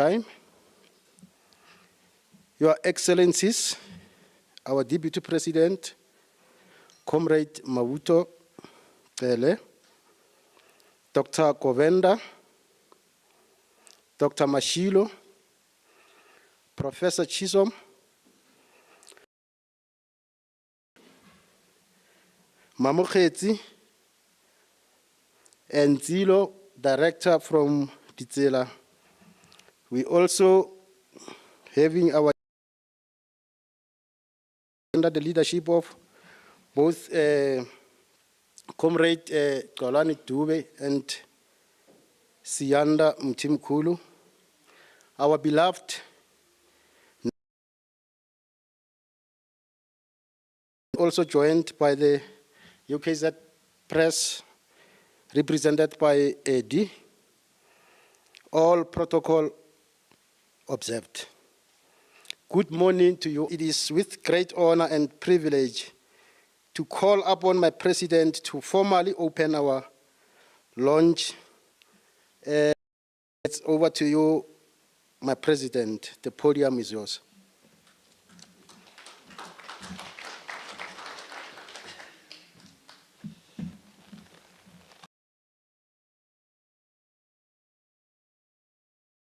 time. Your Excellencies, our Deputy President, Comrade Mavuto Tele, Dr. Govenda, Dr. Mashilo, Professor Chisom, Mamokhetsi, and Zilo, Director from Ditsela. We also having our under the leadership of both Comrade Xolani Dube and Siyanda Mtimkulu, our beloved also joined by the UKZ press represented by AD, all protocol observed. Good morning to you. It is with great honor and privilege to call upon my president to formally open our launch. It's over to you, my president. The podium is yours.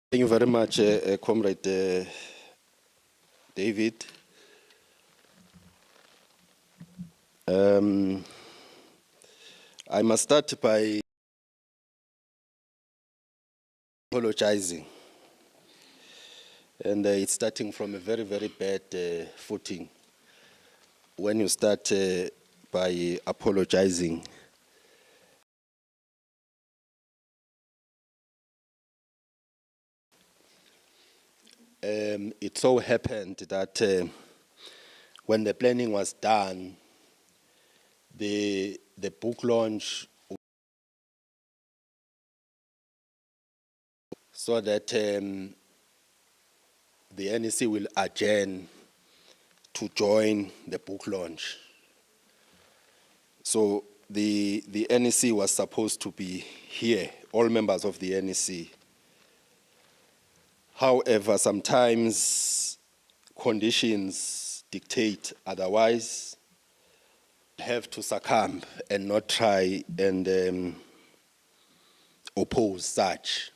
Thank you very much, Comrade David. I must start by apologizing. And it's starting from a very, very bad footing. When you start by apologizing, it so happened that when the planning was done, the book launch, so that the NEC will adjourn to join the book launch. So the NEC was supposed to be here, all members of the NEC. However, sometimes conditions dictate otherwise. Have to succumb and not try and oppose such.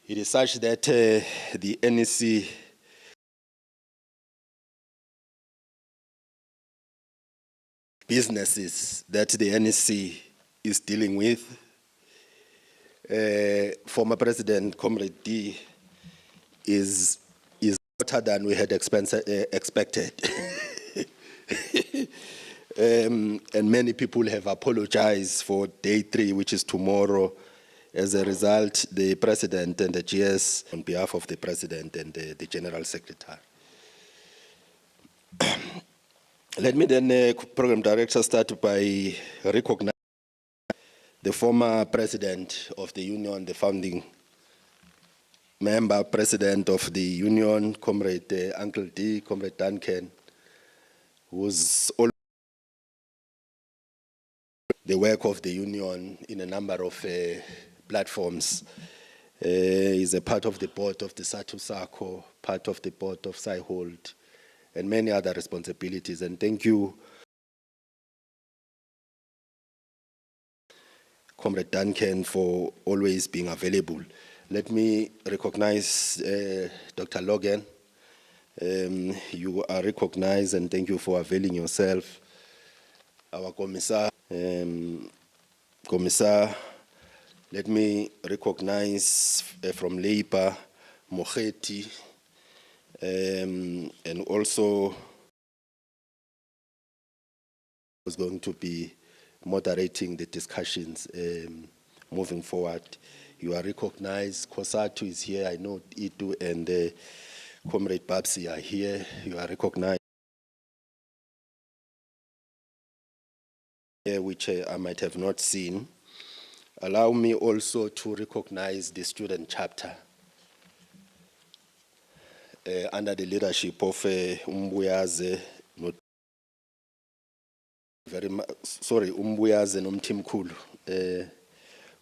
It is such that the NEC businesses that the NEC is dealing with, former President Comrade D is better than we had expected. And many people have apologized for day 3, which is tomorrow. As a result, the President and the GS, on behalf of the President and the General Secretary. Let me then, Program Director, start by recognizing the former President of the Union, the founding member, President of the Union, Comrade Uncle D, Comrade Duncan, who's all the work of the Union in a number of platforms. He's a part of the board of the SADTU, part of the board of SAIHOLD, and many other responsibilities. And thank you, Comrade Duncan, for always being available. Let me recognize Dr. Logan. You are recognized, and thank you for availing yourself. Our Commissar, let me recognize from Labour, Mokheti, and also was going to be moderating the discussions moving forward. You are recognized. SADTU is here. I know Itu and Comrade Babsi are here. You are recognized. Which I might have not seen. Allow me also to recognize the student chapter under the leadership of Umbuyaze, Umbuyaze Nomtimkulu,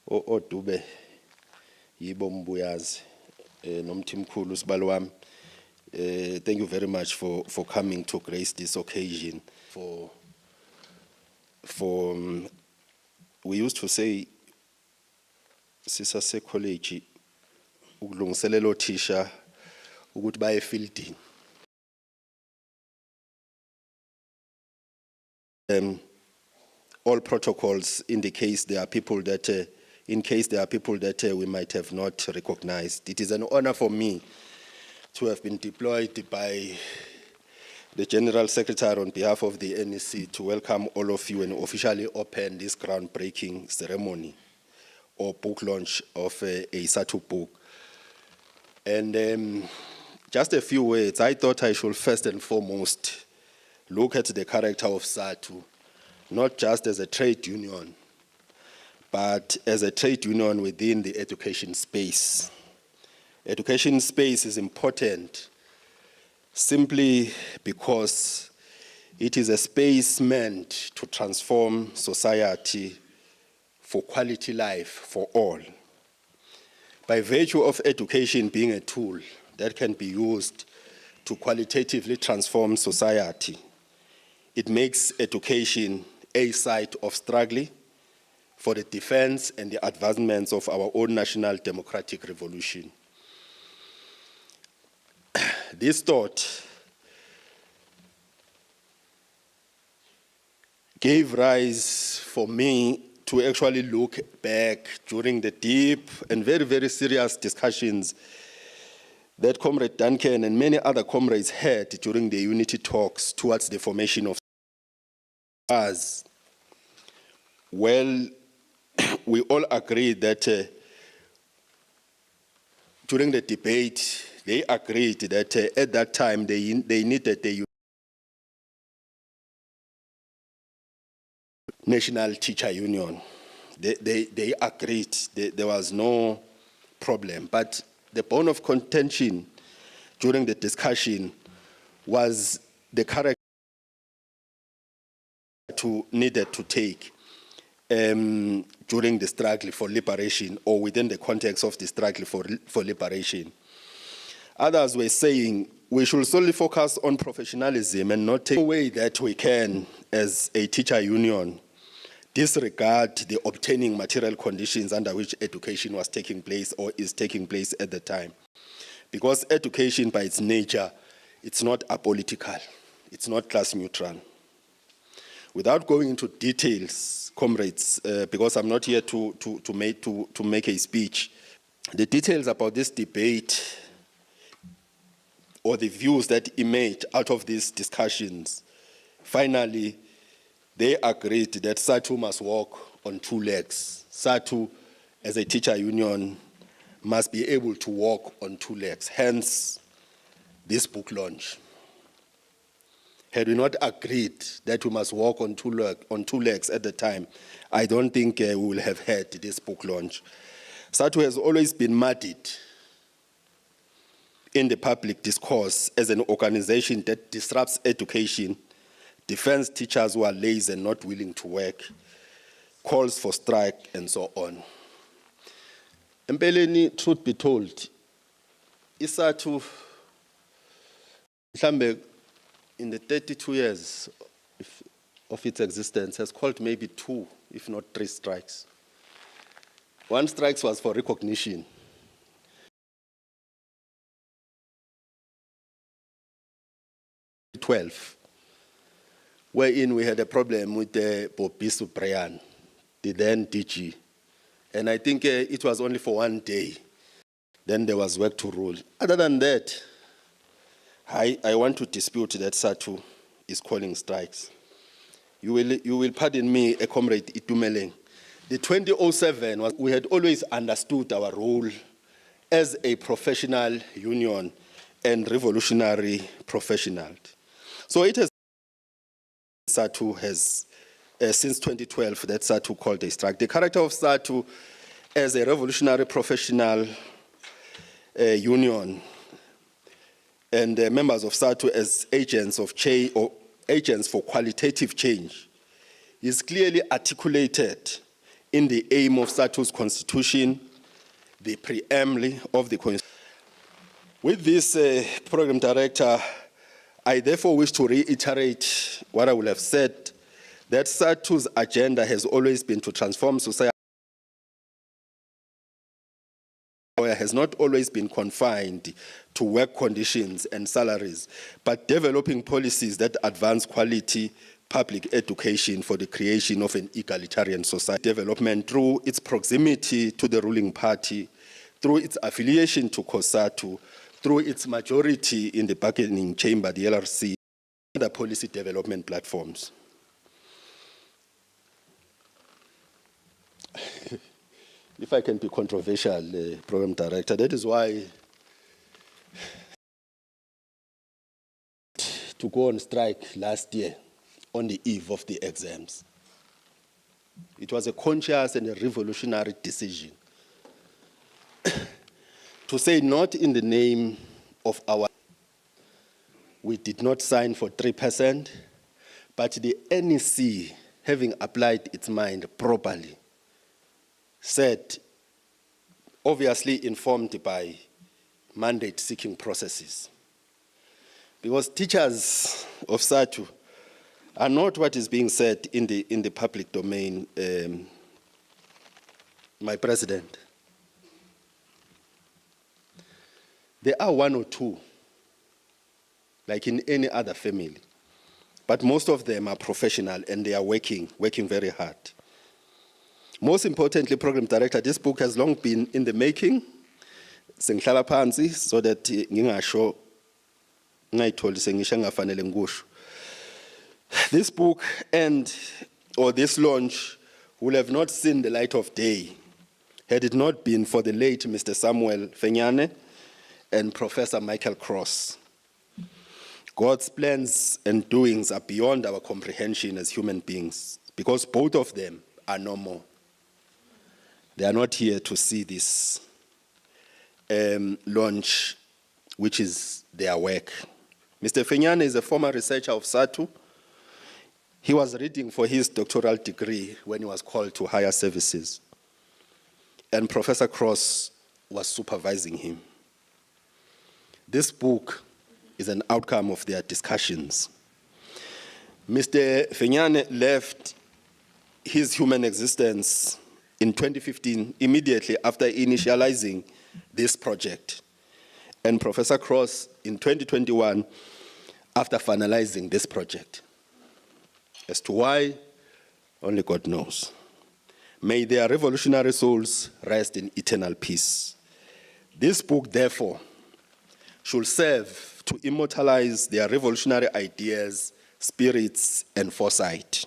Odube. yibo mbuyazi nomthimkhulu sibalo wami. Thank you very much for coming to grace this occasion. We used to say, sisase college, ukulungiselela othisha ukuthi baye fielding. All protocols in case there are people that we might have not recognized. It is an honor for me to have been deployed by the General Secretary on behalf of the NEC to welcome all of you and officially open this groundbreaking ceremony or book launch of a SADTU book. And just a few words, I thought I should first and foremost look at the character of SADTU, not just as a trade union, but as a trade union within the education space. Education space is important simply because it is a space meant to transform society for quality life for all. By virtue of education being a tool that can be used to qualitatively transform society, it makes education a site of struggle for the defense and the advancements of our own national democratic revolution. This thought gave rise for me to actually look back during the deep and very, very serious discussions that Comrade Duncan and many other comrades had during the unity talks towards the formation of us. Well, we all agreed that during the debate, they agreed that at that time they needed the National Teacher Union. They agreed, there was no problem. But the bone of contention during the discussion was the character needed to take during the struggle for liberation or within the context of the struggle for liberation. Others were saying we should solely focus on professionalism and not take away that we can, as a teacher union, disregard the obtaining material conditions under which education was taking place or is taking place at the time. Because education by its nature, it's not apolitical, it's not class neutral. Without going into details, comrades, because I'm not here to make a speech, the details about this debate or the views that emerged out of these discussions, finally, they agreed that SADTU must walk on two legs. SADTU, as a teacher union, must be able to walk on two legs, hence this book launch. Had we not agreed that we must walk on two legs at the time, I don't think we will have had this book launch. SADTU has always been muddied in the public discourse as an organization that disrupts education, defends teachers who are lazy and not willing to work, calls for strike, and so on. Empeleni, truth be told, SADTU, in the 32 years of its existence, has called maybe 2, if not 3 strikes. 1 strike was for recognition. Wherein we had a problem with Bobisu Brian, the then DG. And I think it was only for 1 day. Then there was work to rule. Other than that, I want to dispute that SADTU is calling strikes. You will pardon me, a comrade Itumeleng. The 2007, we had always understood our role as a professional union and revolutionary professional. So it has, SADTU has, since 2012, that SADTU called a strike. The character of SADTU as a revolutionary professional union and members of SADTU as agents of change or agents for qualitative change is clearly articulated in the aim of SADTU's constitution, the preamble of the Constitution. With this, Program Director, I therefore wish to reiterate what I will have said, that SADTU's agenda has always been to transform society. Has not always been confined to work conditions and salaries, but developing policies that advance quality public education for the creation of an egalitarian society. Development through its proximity to the ruling party, through its affiliation to SADTU, through its majority in the bargaining chamber, the LRC, and other policy development platforms. If I can be controversial, Program Director, that is why to go on strike last year on the eve of the exams. It was a conscious and a revolutionary decision to say not in the name of our, we did not sign for 3%, but the NEC, having applied its mind properly, said, obviously informed by mandate-seeking processes. Because teachers of SADTU are not what is being said in the public domain, my President. There are one or two, like in any other family, but most of them are professional and they are working very hard. Most importantly, Program Director, this book has long been in the making, sengihlala phansi, so that ngingasho ngayitholi sengisho engafanele ngikusho. This book or this launch will have not seen the light of day had it not been for the late Mr. Samuel Fenyane and Professor Michael Cross. God's plans and doings are beyond our comprehension as human beings, because both of them are no more. They are not here to see this launch, which is their work. Mr. Fenyane is a former researcher of SADTU. He was reading for his doctoral degree when he was called to higher services. And Professor Cross was supervising him. This book is an outcome of their discussions. Mr. Fenyane left his human existence in 2015, immediately after initializing this project. And Professor Cross in 2021, after finalizing this project. As to why, only God knows. May their revolutionary souls rest in eternal peace. This book, therefore, should serve to immortalize their revolutionary ideas, spirits, and foresight.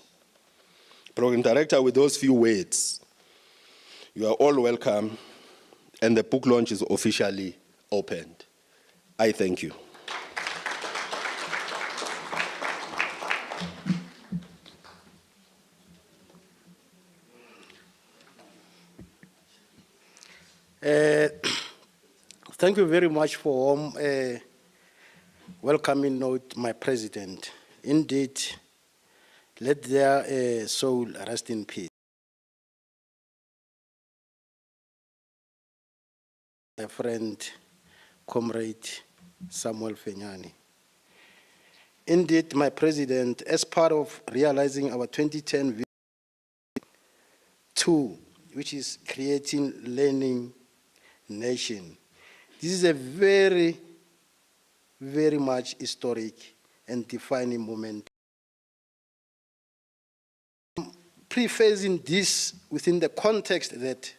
Program Director, with those few words, you are all welcome, and the book launch is officially opened. I thank you. Thank you very much for welcoming note, my President. Indeed, let their soul rest in peace. A friend, Comrade Samuel Fenyane. Indeed, my President, as part of realizing our 2010 vision 2, which is creating learning nation, this is a very, very much historic and defining moment. Prefacing this within the context that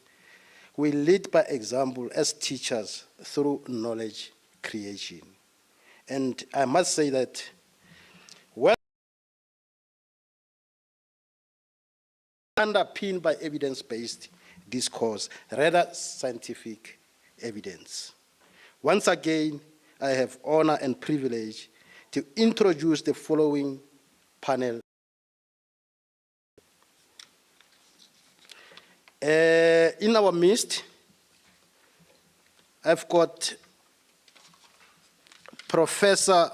we lead by example as teachers through knowledge creation. And I must say that well underpinned by evidence-based discourse, rather scientific evidence. Once again, I have honor and privilege to introduce the following panel. In our midst, I've got Professor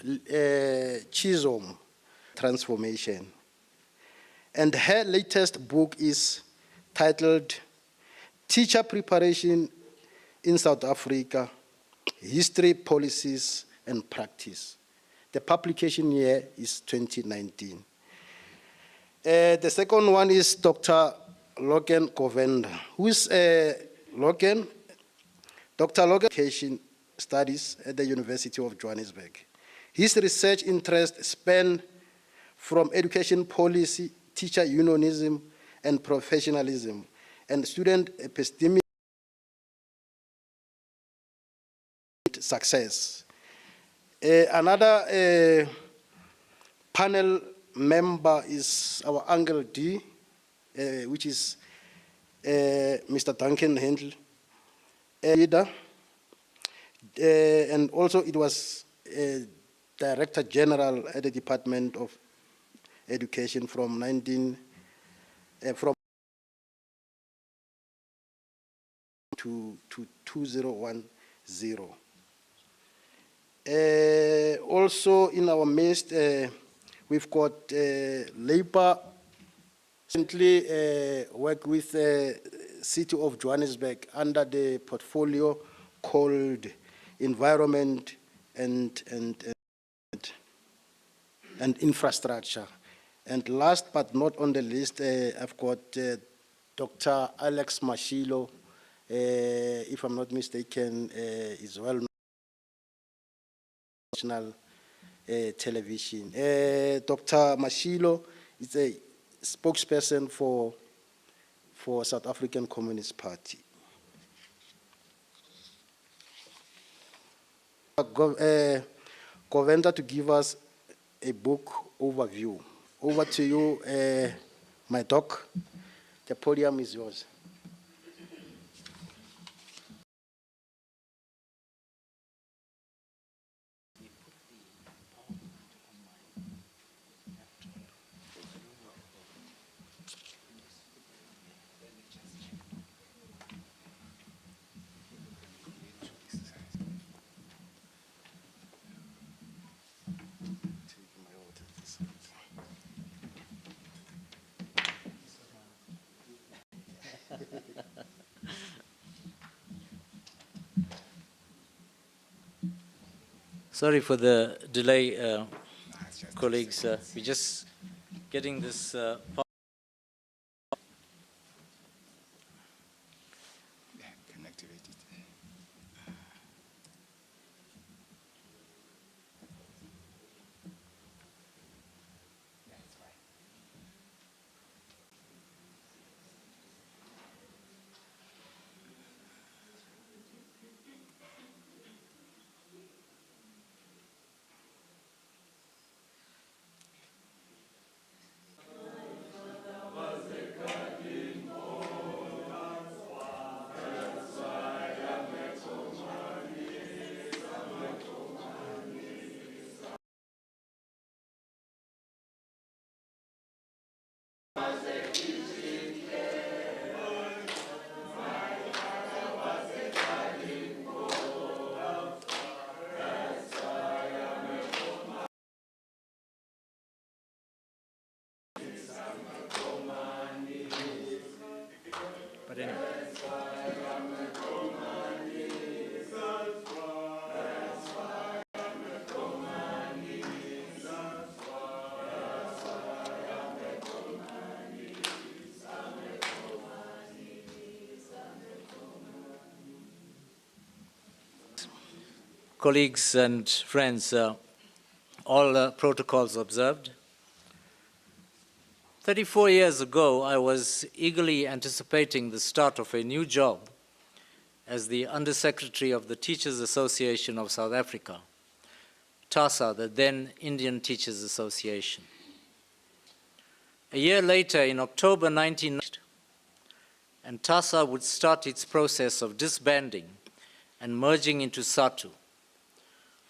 Chisom, Transformation. And her latest book is titled teacher preparation in South Africa, history, policies, and practice. The publication year is 2019. The second one is Dr. Logan Govender. Who is Logan? Dr. Logan Education Studies at the University of Johannesburg. His research interests span from education policy, teacher unionism, and professionalism, and student epistemic success. Another panel member is our Uncle D, which is Mr. Duncan Handel, leader, and also it was Director General at the Department of Education from 2010. Also in our midst, we've got labor. Recently work with the City of Johannesburg under the portfolio called Environment and Infrastructure. And last but not on the list, I've got Dr. Alex Mashilo, if I'm not mistaken, is well known national television. Dr. Mashilo is a spokesperson for South African Communist Party. Govender to give us a book overview. Over to you, my doc. The podium is yours. Sorry for the delay, colleagues. We're just getting this part. But anyway. Colleagues and friends, all protocols observed. 34 years ago, I was eagerly anticipating the start of a new job as the Undersecretary of the Teachers Association of South Africa, TASA, the then Indian Teachers Association. A year later, in October 1990, and TASA would start its process of disbanding and merging into SADTU.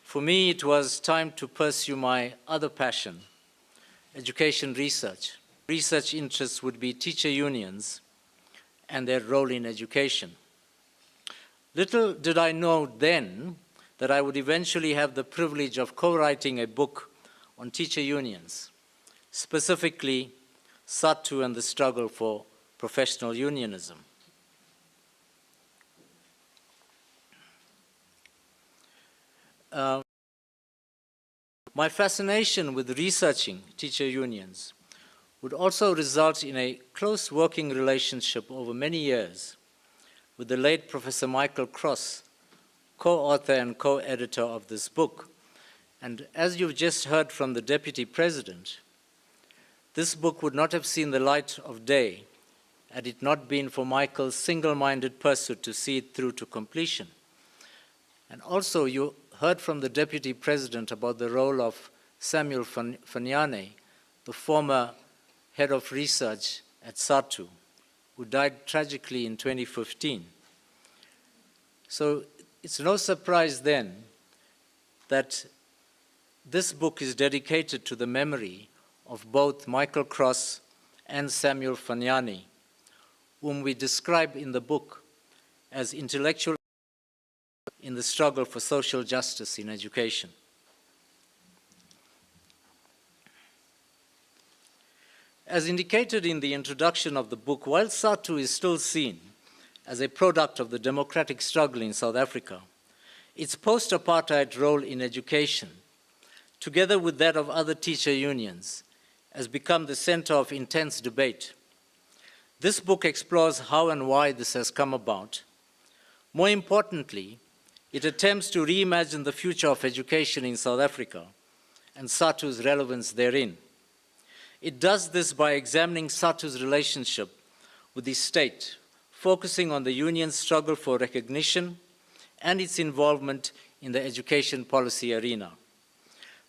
For me, it was time to pursue my other passion, education research. Research interests would be teacher unions and their role in education. Little did I know then that I would eventually have the privilege of co-writing a book on teacher unions, specifically SADTU and the struggle for professional unionism. my fascination with researching teacher unions would also result in a close working relationship over many years with the late Professor Michael Cross, co-author and co-editor of this book. And as you've just heard from the Deputy President, this book would not have seen the light of day had it not been for Michael's single-minded pursuit to see it through to completion. And also, you heard from the Deputy President about the role of Samuel Fanyane, the former head of research at SADTU, who died tragically in 2015. So it's no surprise then that this book is dedicated to the memory of both Michael Cross and Samuel Fanyane, whom we describe in the book as intellectual in the struggle for social justice in education. As indicated in the introduction of the book, while SADTU is still seen as a product of the democratic struggle in South Africa, its post-apartheid role in education, together with that of other teacher unions, has become the center of intense debate. This book explores how and why this has come about. More importantly, it attempts to reimagine the future of education in South Africa and SADTU's relevance therein. It does this by examining SADTU's relationship with the state, focusing on the union's struggle for recognition and its involvement in the education policy arena.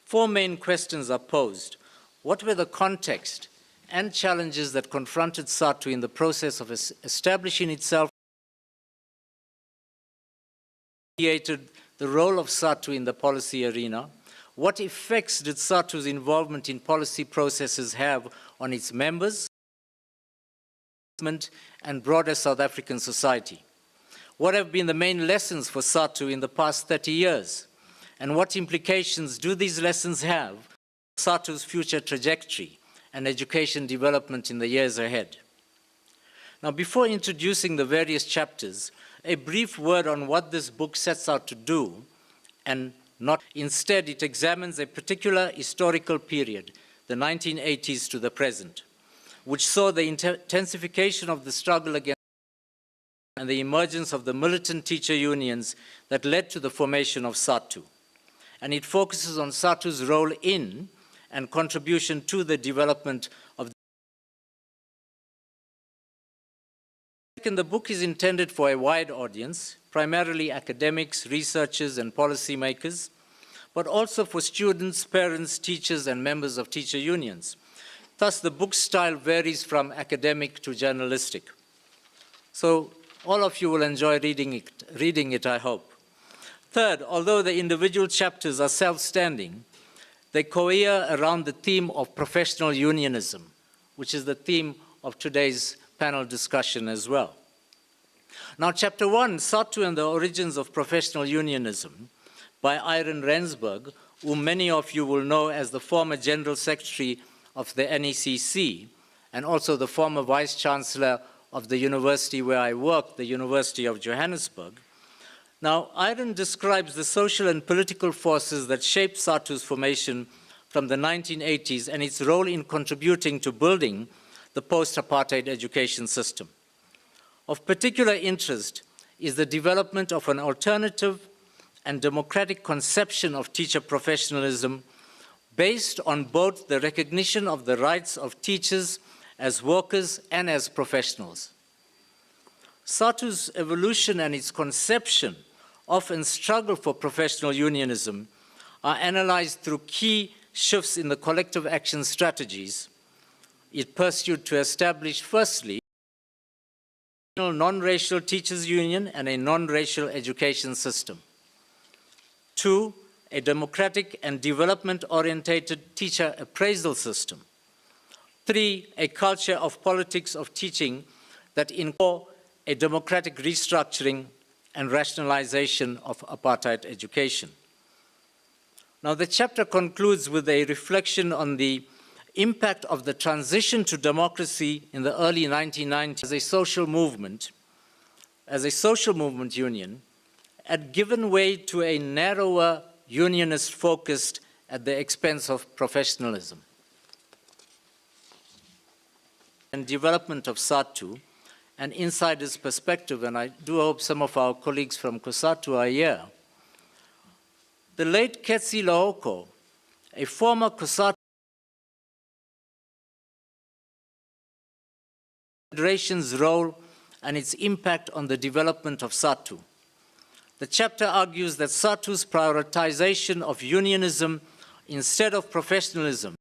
Four main questions are posed. What were the context and challenges that confronted SADTU in the process of establishing itself? The role of SADTU in the policy arena? What effects did SADTU's involvement in policy processes have on its members and broader South African society? What have been the main lessons for SADTU in the past 30 years? And what implications do these lessons have for SADTU's future trajectory and education development in the years ahead? Now, before introducing the various chapters, a brief word on what this book sets out to do and not. Instead, it examines a particular historical period, the 1980s to the present, which saw the intensification of the struggle against and the emergence of the militant teacher unions that led to the formation of SADTU. And it focuses on SADTU's role in and contribution to the development of the book is intended for a wide audience, primarily academics, researchers, and policymakers, but also for students, parents, teachers, and members of teacher unions. Thus, the book's style varies from academic to journalistic. So, all of you will enjoy reading it, I hope. Third, although the individual chapters are self-standing, they cohere around the theme of professional unionism, which is the theme of today's panel discussion as well. Now, Chapter 1, SADTU and the Origins of Professional Unionism, by Iron Rensburg, whom many of you will know as the former General Secretary of the NECC, and also the former Vice-Chancellor of the university where I work, the University of Johannesburg. Now, Iron describes the social and political forces that shaped SADTU's formation from the 1980s and its role in contributing to building the post-apartheid education system. Of particular interest is the development of an alternative and democratic conception of teacher professionalism based on both the recognition of the rights of teachers as workers and as professionals. SADTU's evolution and its conception of and struggle for professional unionism are analyzed through key shifts in the collective action strategies it pursued to establish, firstly, a non-racial teachers union and a non-racial education system. 2, a democratic and development-orientated teacher appraisal system. 3, a culture of politics of teaching that incorporates a democratic restructuring and rationalization of apartheid education. Now, the chapter concludes with a reflection on the impact of the transition to democracy in the early 1990s as a social movement union, had given way to a narrower unionist-focused at the expense of professionalism. And development of SADTU, an insider's perspective, and I do hope some of our colleagues from COSATU are here. The late Ketsi Laoko, a former COSATU Federation's role and its impact on the development of SADTU. The chapter argues that SADTU's prioritization of unionism instead of professionalism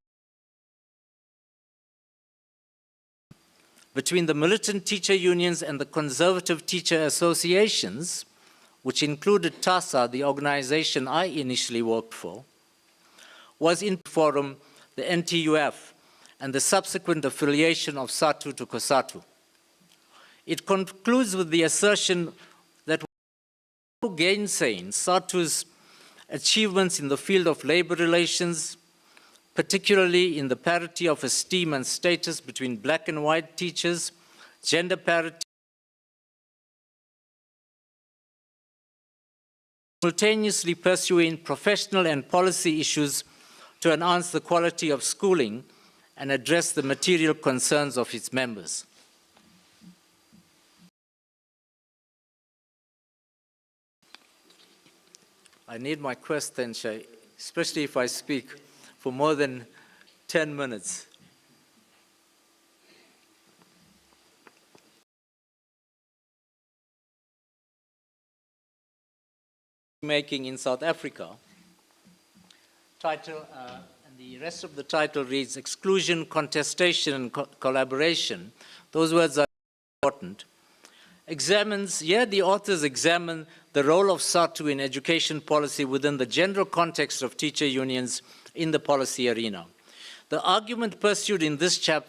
between the militant teacher unions and the conservative teacher associations, which included TASA, the organization I initially worked for, was in forum the NTUF and the subsequent affiliation of SADTU to COSATU. It concludes with the assertion that gainsaying SADTU's achievements in the field of labor relations, particularly in the parity of esteem and status between black and white teachers, gender parity, simultaneously pursuing professional and policy issues to enhance the quality of schooling and address the material concerns of its members. I need my question, especially if I speak for more than 10 minutes. Making in South Africa. Title, and the rest of the title reads Exclusion, Contestation, and Collaboration. Those words are important. Here the authors examine the role of SADTU in education policy within the general context of teacher unions in the policy arena. The argument pursued in this chapter,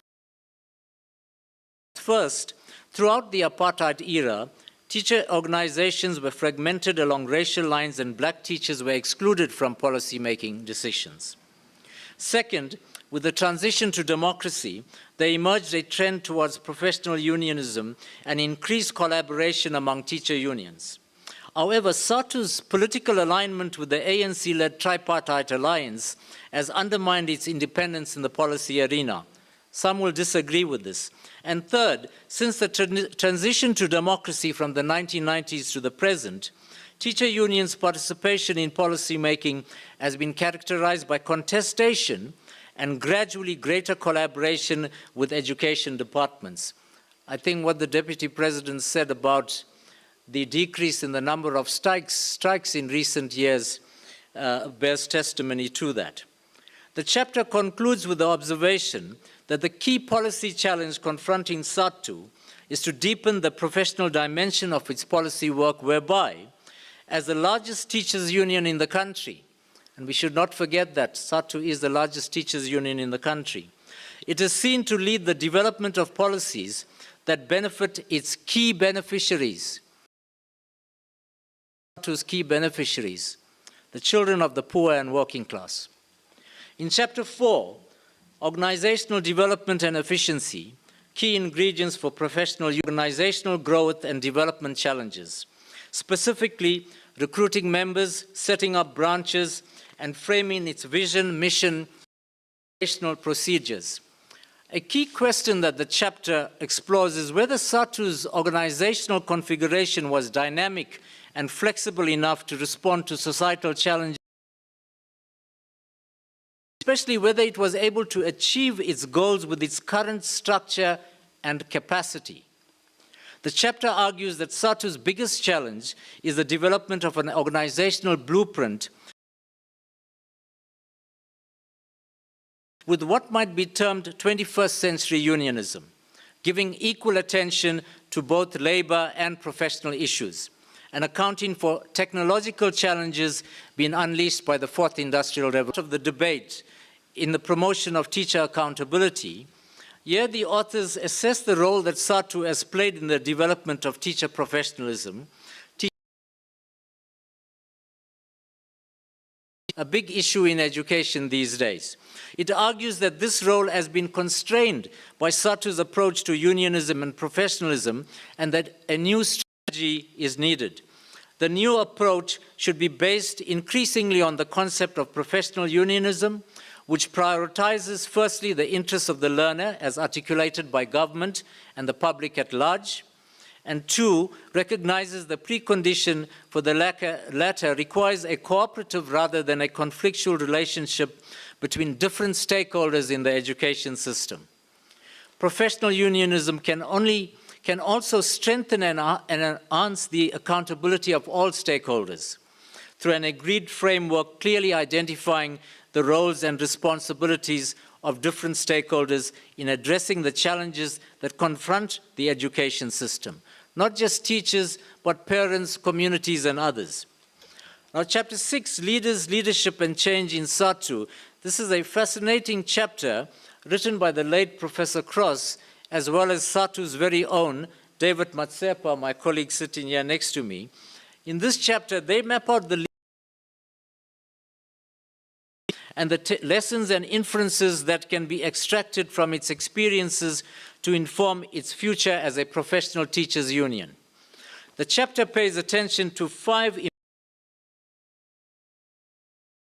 first, throughout the apartheid era, teacher organizations were fragmented along racial lines and black teachers were excluded from policy-making decisions. Second, with the transition to democracy, there emerged a trend towards professional unionism and increased collaboration among teacher unions. However, SADTU's political alignment with the ANC-led tripartite alliance has undermined its independence in the policy arena. Some will disagree with this. And third, since the transition to democracy from the 1990s to the present, teacher unions' participation in policy making has been characterized by contestation and gradually greater collaboration with education departments. I think what the Deputy President said about the decrease in the number of strikes in recent years bears testimony to that. The chapter concludes with the observation that the key policy challenge confronting SADTU is to deepen the professional dimension of its policy work whereby, as the largest teachers' union in the country, and we should not forget that SADTU is the largest teachers' union in the country, it is seen to lead the development of policies that benefit its key beneficiaries, SADTU's key beneficiaries, the children of the poor and working class. In Chapter 4, Organizational Development and Efficiency, Key Ingredients for Professional Organizational Growth and Development Challenges, specifically recruiting members, setting up branches, and framing its vision, mission, and operational procedures. A key question that the chapter explores is whether SADTU's organizational configuration was dynamic and flexible enough to respond to societal challenges, especially whether it was able to achieve its goals with its current structure and capacity. The chapter argues that SADTU's biggest challenge is the development of an organizational blueprint with what might be termed 21st century unionism, giving equal attention to both labor and professional issues, and accounting for technological challenges being unleashed by the fourth industrial revolution. Of the debate in the promotion of teacher accountability, here the authors assess the role that SADTU has played in the development of teacher professionalism, a big issue in education these days. It argues that this role has been constrained by SADTU's approach to unionism and professionalism, and that a new strategy is needed. The new approach should be based increasingly on the concept of professional unionism, which prioritizes firstly the interests of the learner as articulated by government and the public at large, and two, recognizes the precondition for the latter requires a cooperative rather than a conflictual relationship between different stakeholders in the education system. Professional unionism can also strengthen and enhance the accountability of all stakeholders through an agreed framework clearly identifying the roles and responsibilities of different stakeholders in addressing the challenges that confront the education system, not just teachers, but parents, communities, and others. Now, Chapter 6, Leaders, Leadership, and Change in SADTU. This is a fascinating chapter written by the late Professor Cross, as well as SADTU's very own David Matsepa, my colleague sitting here next to me. In this chapter, they map out the and the lessons and inferences that can be extracted from its experiences to inform its future as a professional teachers' union. The chapter pays attention to 5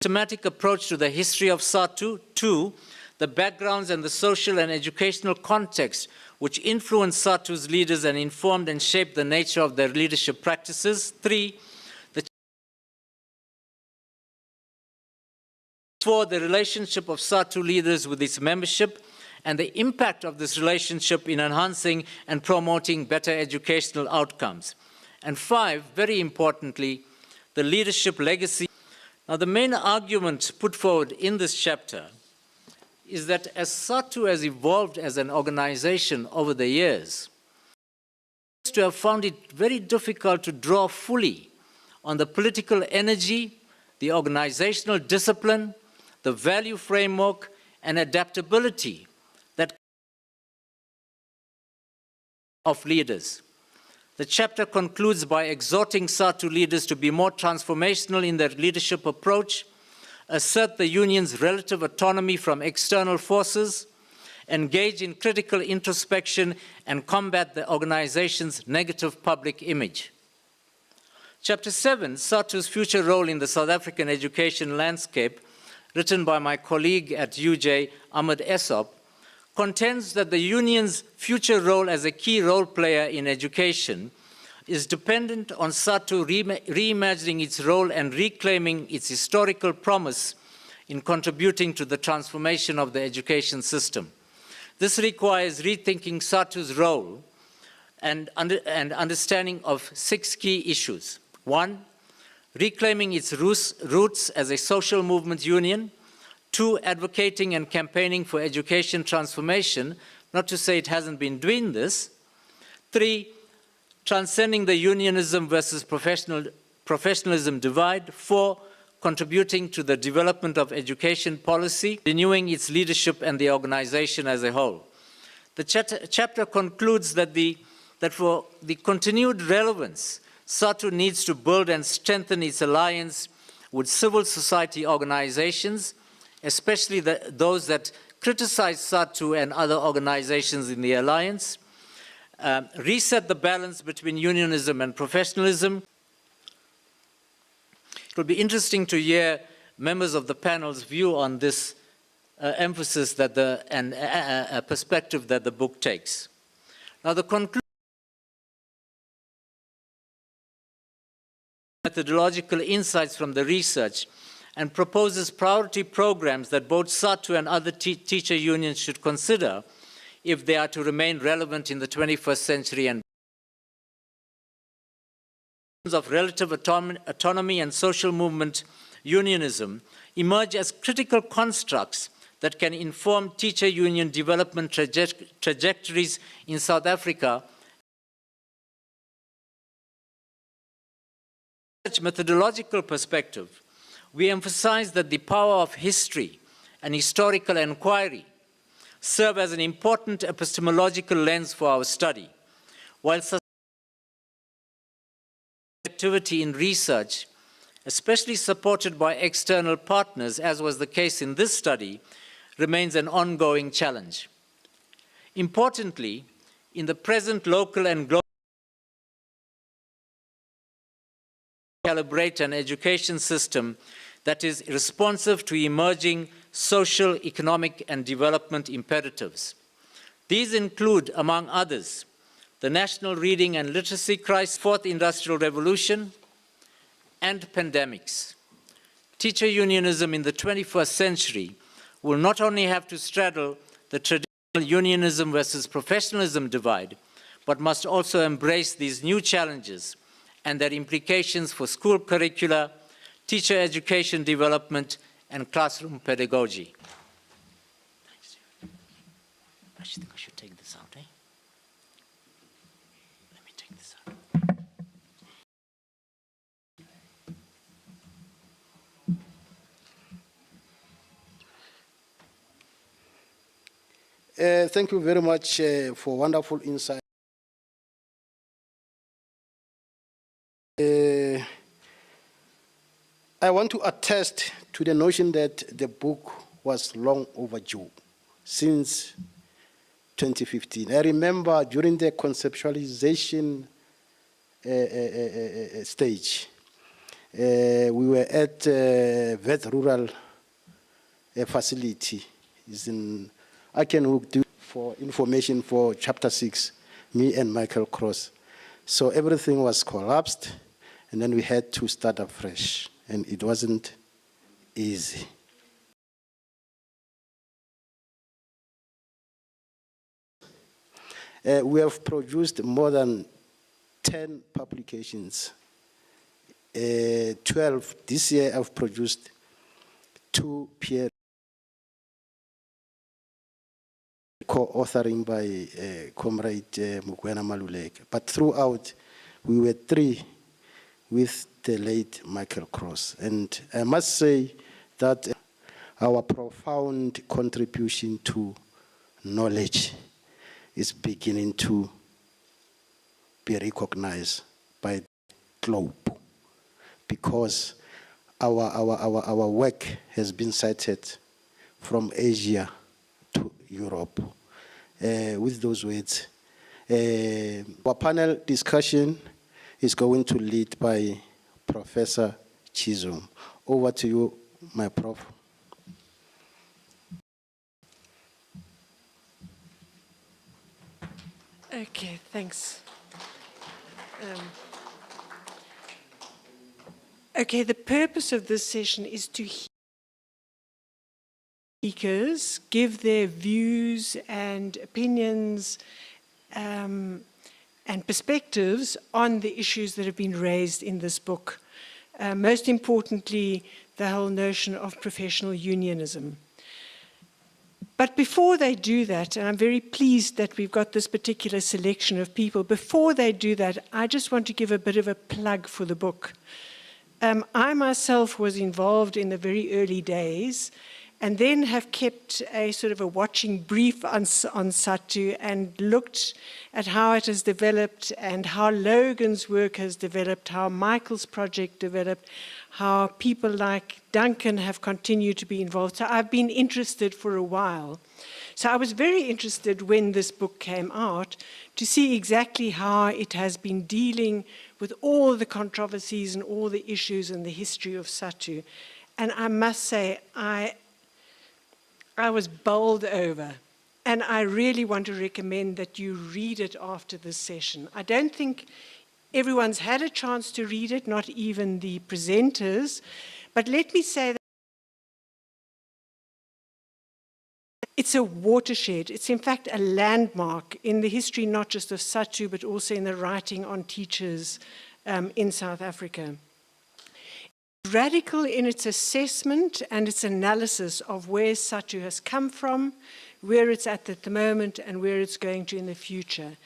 systematic approach to the history of SADTU, 2, the backgrounds and the social and educational context which influenced SADTU's leaders and informed and shaped the nature of their leadership practices, 3, 4, the relationship of SADTU leaders with its membership and the impact of this relationship in enhancing and promoting better educational outcomes. And 5, very importantly, the leadership legacy. Now, the main argument put forward in this chapter is that as SADTU has evolved as an organization over the years, to have found it very difficult to draw fully on the political energy, the organizational discipline, the value framework, and adaptability that of leaders. The chapter concludes by exhorting SADTU leaders to be more transformational in their leadership approach, assert the union's relative autonomy from external forces, engage in critical introspection, and combat the organization's negative public image. Chapter 7, SADTU's future role in the South African education landscape, written by my colleague at UJ, Ahmed Essop, contends that the union's future role as a key role player in education is dependent on SADTU reimagining its role and reclaiming its historical promise in contributing to the transformation of the education system. This requires rethinking SADTU's role and understanding of 6 key issues. 1, reclaiming its roots as a social movement union. 2, advocating and campaigning for education transformation, not to say it hasn't been doing this. 3, transcending the unionism versus professionalism divide. 4, contributing to the development of education policy, renewing its leadership and the organization as a whole. The chapter concludes that for the continued relevance, SADTU needs to build and strengthen its alliance with civil society organizations, especially those that criticize SADTU and other organizations in the alliance, reset the balance between unionism and professionalism. It will be interesting to hear members of the panel's view on this emphasis that perspective that the book takes. Now, the conclusion methodological insights from the research and proposes priority programs that both SADTU and other teacher unions should consider if they are to remain relevant in the 21st century and of relative autonomy and social movement unionism emerge as critical constructs that can inform teacher union development trajectories in South Africa. Such methodological perspective, we emphasize that the power of history and historical inquiry serve as an important epistemological lens for our study, while activity in research, especially supported by external partners, as was the case in this study, remains an ongoing challenge. Importantly, in the present local and global calibrate an education system that is responsive to emerging social, economic, and development imperatives. These include, among others, the national reading and literacy crisis, fourth industrial revolution, and pandemics. Teacher unionism in the 21st century will not only have to straddle the traditional unionism versus professionalism divide, but must also embrace these new challenges and their implications for school curricula, teacher education development, and classroom pedagogy. I think I should take this out, eh? Let me take this out. Thank you very much for wonderful insight. I want to attest to the notion that the book was long overdue, since 2015. I remember during the conceptualization stage, we were at Vet Rural facility. It's in Akenhoek for information for chapter 6, me and Michael Cross. So everything was collapsed, and then we had to start afresh, and it wasn't easy. We have produced more than 10 publications. 12 this year. I've produced 2 peer co-authoring by Comrade Mukwena Maluleke. But throughout, we were 3 with the late Michael Cross. And I must say that our profound contribution to knowledge is beginning to be recognized by the globe, because our work has been cited from Asia to Europe. With those words, our panel discussion is going to lead by Professor Chisholm. Over to you, my prof. Okay, thanks. Okay, the purpose of this session is to hear speakers give their views and opinions and perspectives on the issues that have been raised in this book. Most importantly, the whole notion of professional unionism. But before they do that, and I'm very pleased that we've got this particular selection of people, before they do that, I just want to give a bit of a plug for the book. I myself was involved in the very early days, and then have kept a sort of a watching brief on SADTU and looked at how it has developed and how Logan's work has developed, how Michael's project developed, how people like Duncan have continued to be involved. So I've been interested for a while. So I was very interested when this book came out to see exactly how it has been dealing with all the controversies and all the issues and the history of SADTU. And I must say, I was bowled over, and I really want to recommend that you read it after this session. I don't think everyone's had a chance to read it, not even the presenters, but let me say that it's a watershed. It's in fact a landmark in the history not just of SADTU, but also in the writing on teachers in South Africa. Radical in its assessment and its analysis of where SADTU has come from, where it's at the moment, and where it's going to in the future.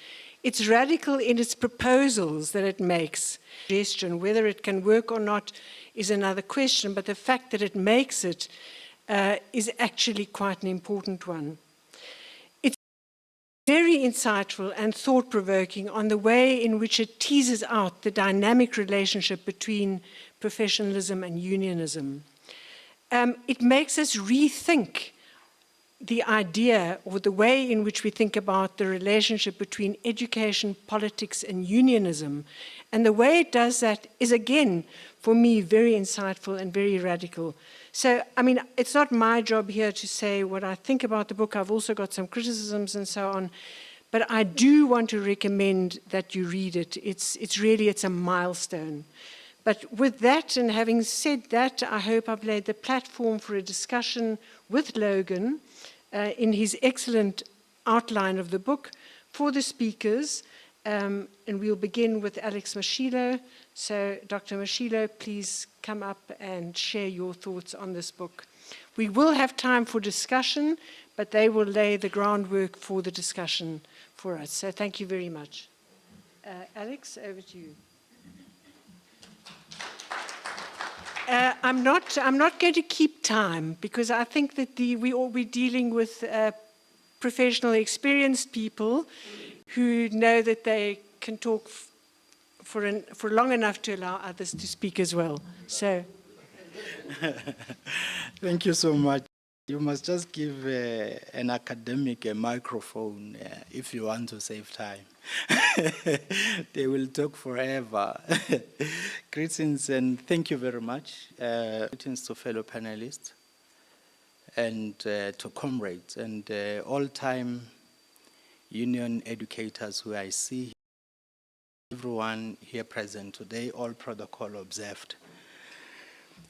It's radical in its proposals that it makes. Whether it can work or not is another question, but the fact that it makes it is actually quite an important one. It's very insightful and thought-provoking on the way in which it teases out the dynamic relationship between professionalism and unionism. It makes us rethink the idea or the way in which we think about the relationship between education, politics, and unionism. And the way it does that is, again, for me, very insightful and very radical. So, I mean, it's not my job here to say what I think about the book. I've also got some criticisms and so on. But I do want to recommend that you read it. It's a milestone. But with that, and having said that, I hope I've laid the platform for a discussion with Logan in his excellent outline of the book for the speakers. And we'll begin with Alex Mashilo. So, Dr. Mashilo, please come up and share your thoughts on this book. We will have time for discussion, but they will lay the groundwork for the discussion for us. So thank you very much. Alex, over to you. I'm not going to keep time because I think that we all be dealing with professional, experienced people who know that they can talk for long enough to allow others to speak as well. So, thank you so much. You must just give an academic a microphone if you want to save time. They will talk forever. Greetings and thank you very much. Greetings to fellow panelists and to comrades and all-time union educators who I see, everyone here present today, all protocol observed.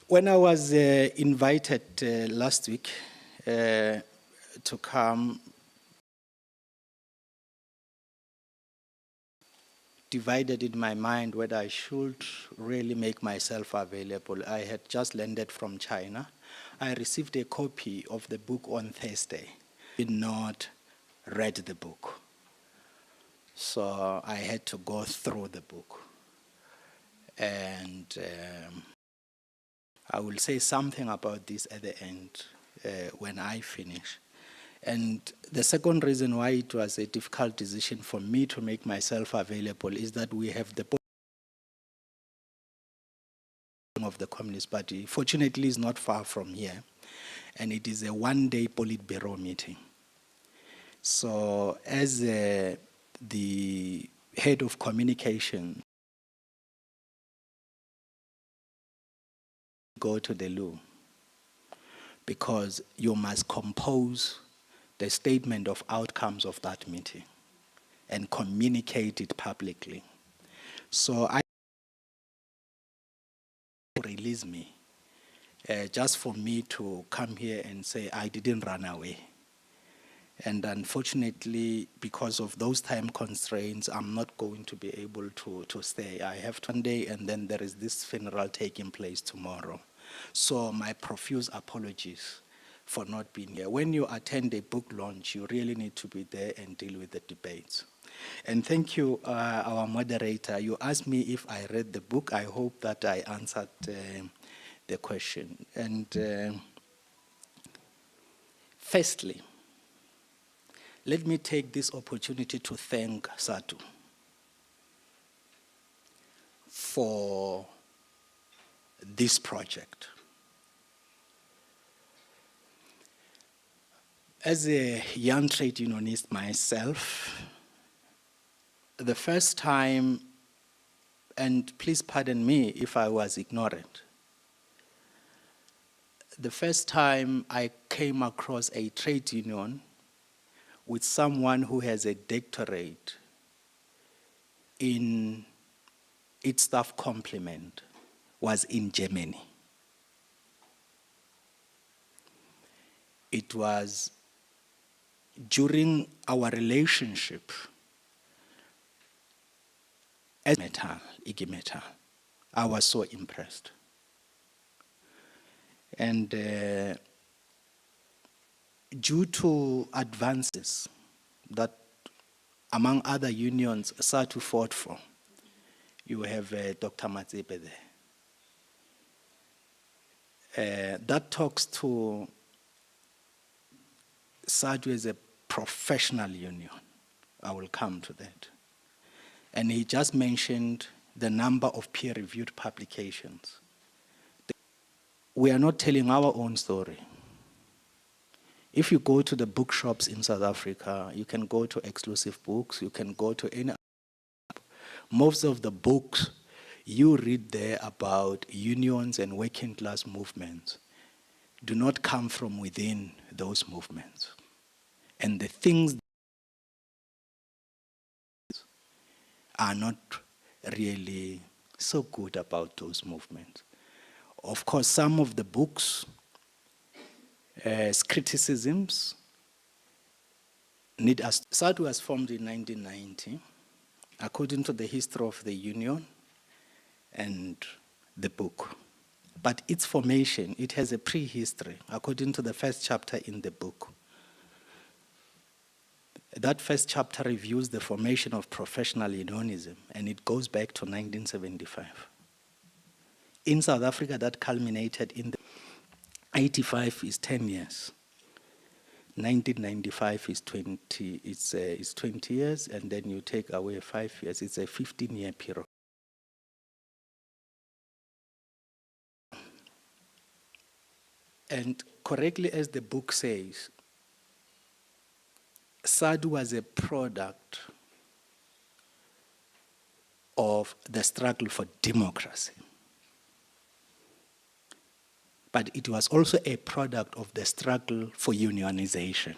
When I was invited last week to come, divided in my mind whether I should really make myself available. I had just landed from China. I received a copy of the book on Thursday. I did not read the book. So I had to go through the book. And I will say something about this at the end when I finish. And the second reason why it was a difficult decision for me to make myself available is that we have the of the Communist Party. Fortunately, it's not far from here. And it is a one-day Politburo meeting. So as the head of communication, go to the loo because you must compose the statement of outcomes of that meeting and communicate it publicly. So I release me just for me to come here and say I didn't run away. And unfortunately, because of those time constraints, I'm not going to be able to stay. I have Sunday, and then there is this funeral taking place tomorrow. So my profuse apologies for not being here. When you attend a book launch, you really need to be there and deal with the debates. And thank you, our moderator. You asked me if I read the book. I hope that I answered the question. And firstly, let me take this opportunity to thank SADTU for this project. As a young trade unionist myself, the first time, and please pardon me if I was ignorant, the first time I came across a trade union with someone who has a doctorate in its staff complement was in Germany. It was during our relationship as metal, IG Metal. I was so impressed. And due to advances that, among other unions, SADTU fought for, you have Dr. Matsepe there. That talks to SADTU as a professional union. I will come to that. And he just mentioned the number of peer-reviewed publications. We are not telling our own story. If you go to the bookshops in South Africa, you can go to Exclusive Books, you can go to any. Most of the books you read there about unions and working class movements do not come from within those movements. And the things are not really so good about those movements. Of course, some of the books, criticisms, need us. SADTU was formed in 1990, according to the history of the union and the book. But its formation, it has a prehistory, according to the first chapter in the book. That first chapter reviews the formation of professional unionism, and it goes back to 1975. In South Africa, that culminated in the 85 is 10 years. 1995 is 20, it's 20 years, and then you take away 5 years, it's a 15-year period. And correctly, as the book says, SADTU was a product of the struggle for democracy. But it was also a product of the struggle for unionization.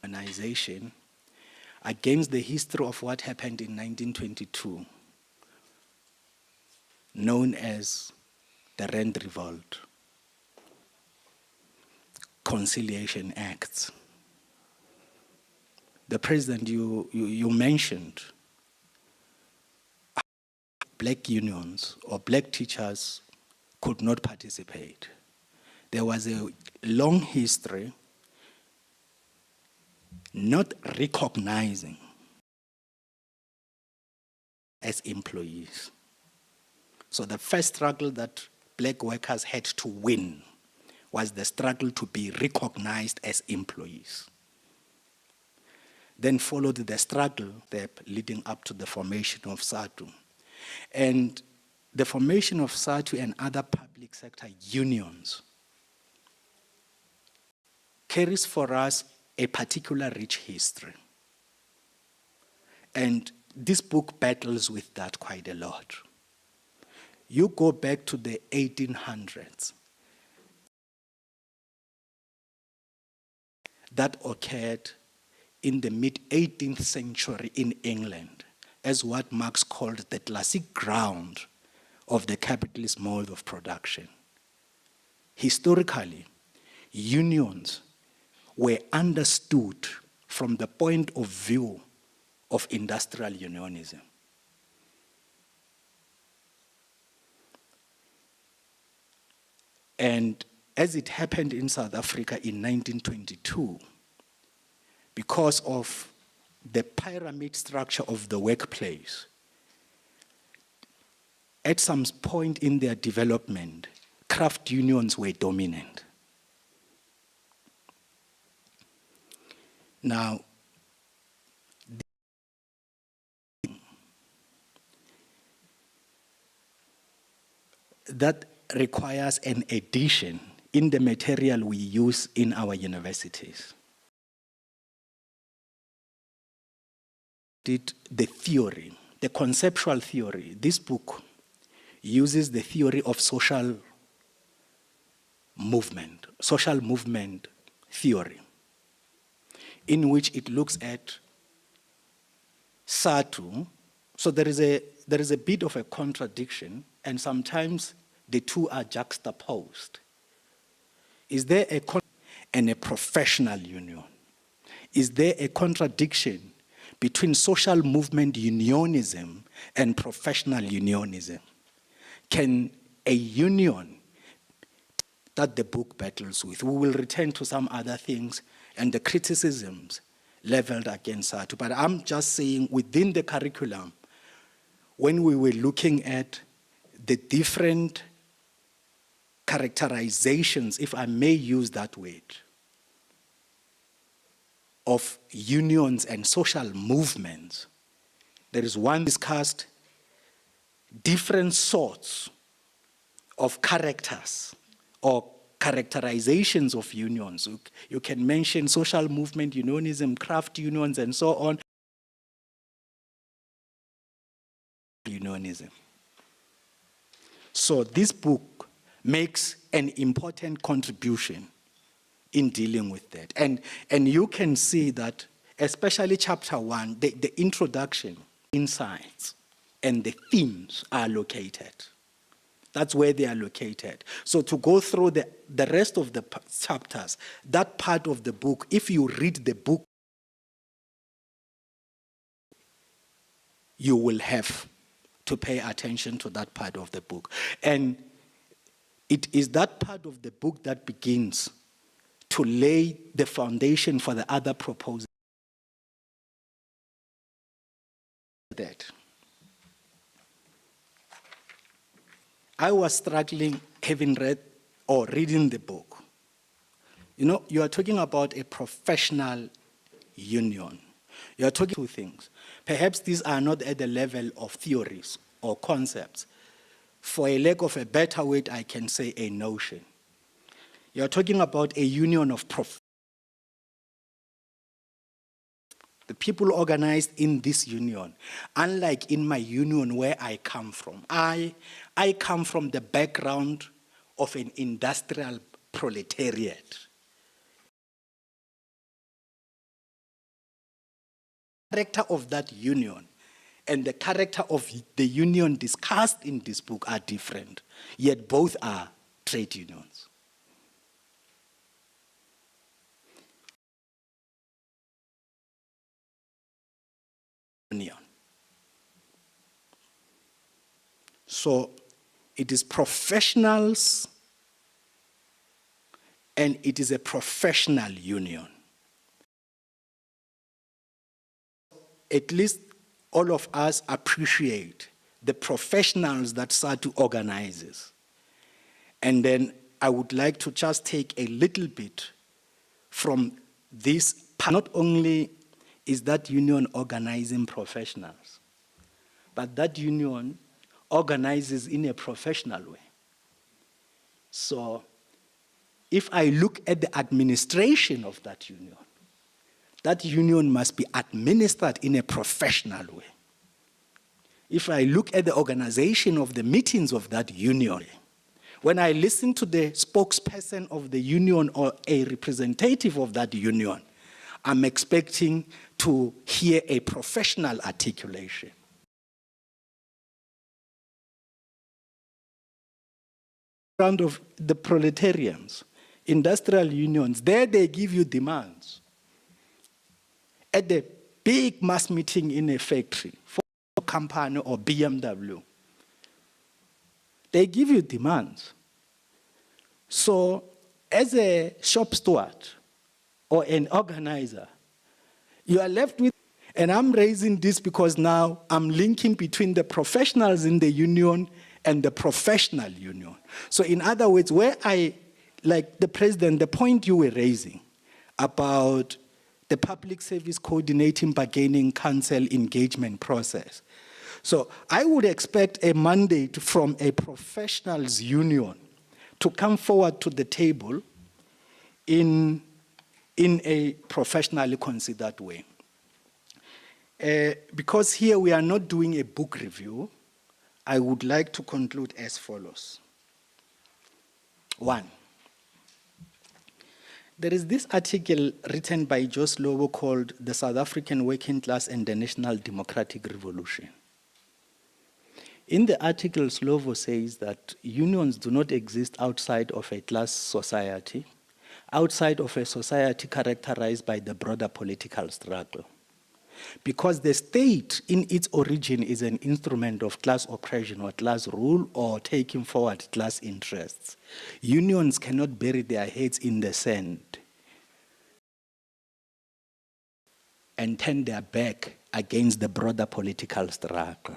Unionization against the history of what happened in 1922, known as the Rand Revolt, Conciliation Acts. The president you mentioned, black unions or black teachers could not participate. There was a long history not recognizing as employees. So the first struggle that black workers had to win was the struggle to be recognized as employees. Then followed the struggle leading up to the formation of SADTU. And the formation of SADTU and other public sector unions carries for us a particular rich history. And this book battles with that quite a lot. You go back to the 1800s. That occurred in the mid-18th century in England as what Marx called the classic ground of the capitalist mode of production. Historically, unions were understood from the point of view of industrial unionism. And as it happened in South Africa in 1922, because of the pyramid structure of the workplace, at some point in their development, craft unions were dominant. Now, that requires an addition in the material we use in our universities. The theory, the conceptual theory, this book uses the theory of social movement theory, in which it looks at SADTU. So there is a bit of a contradiction, and sometimes the two are juxtaposed. Is there a professional union? Is there a contradiction between social movement unionism and professional unionism? Can a union that the book battles with, we will return to some other things and the criticisms leveled against SADTU, but I'm just saying within the curriculum, when we were looking at the different characterizations, if I may use that word, of unions and social movements, there is one discussed different sorts of characters or characterizations of unions. You can mention social movement, unionism, craft unions, and so on. Unionism. So this book makes an important contribution in dealing with that. And you can see that, especially chapter 1, the introduction, insights, and the themes are located. That's where they are located. So to go through the rest of the chapters, that part of the book, if you read the book, you will have to pay attention to that part of the book. And it is that part of the book that begins to lay the foundation for the other proposals. That I was struggling having read or reading the book. You are talking about a professional union. You are talking two things. Perhaps these are not at the level of theories or concepts. For a lack of a better word, I can say a notion. You are talking about a union of the people organized in this union, unlike in my union where I come from. I come from the background of an industrial proletariat. The character of that union and the character of the union discussed in this book are different, yet both are trade unions. So it is professionals and it is a professional union. At least all of us appreciate the professionals that SADTU organizes. And then I would like to just take a little bit from this. Not only is that union organizing professionals, but that union organizes in a professional way. So if I look at the administration of that union must be administered in a professional way. If I look at the organization of the meetings of that union, when I listen to the spokesperson of the union or a representative of that union, I'm expecting to hear a professional articulation. Round of the proletarians, industrial unions, there they give you demands. At the big mass meeting in a factory, for a company or BMW, they give you demands. So as a shop steward or an organizer, you are left with, and I'm raising this because now I'm linking between the professionals in the union and the professional union. So in other words, where like the president, the point you were raising about the Public Service Coordinating Bargaining Council engagement process. So I would expect a mandate from a professionals union to come forward to the table in a professionally considered way. Because here we are not doing a book review, I would like to conclude as follows. 1. There is this article written by Jos Lobo called The South African Working Class and the National Democratic Revolution. In the article, Slovo says that unions do not exist outside of a class society, outside of a society characterized by the broader political struggle. Because the state in its origin is an instrument of class oppression or class rule or taking forward class interests. Unions cannot bury their heads in the sand and turn their back against the broader political struggle.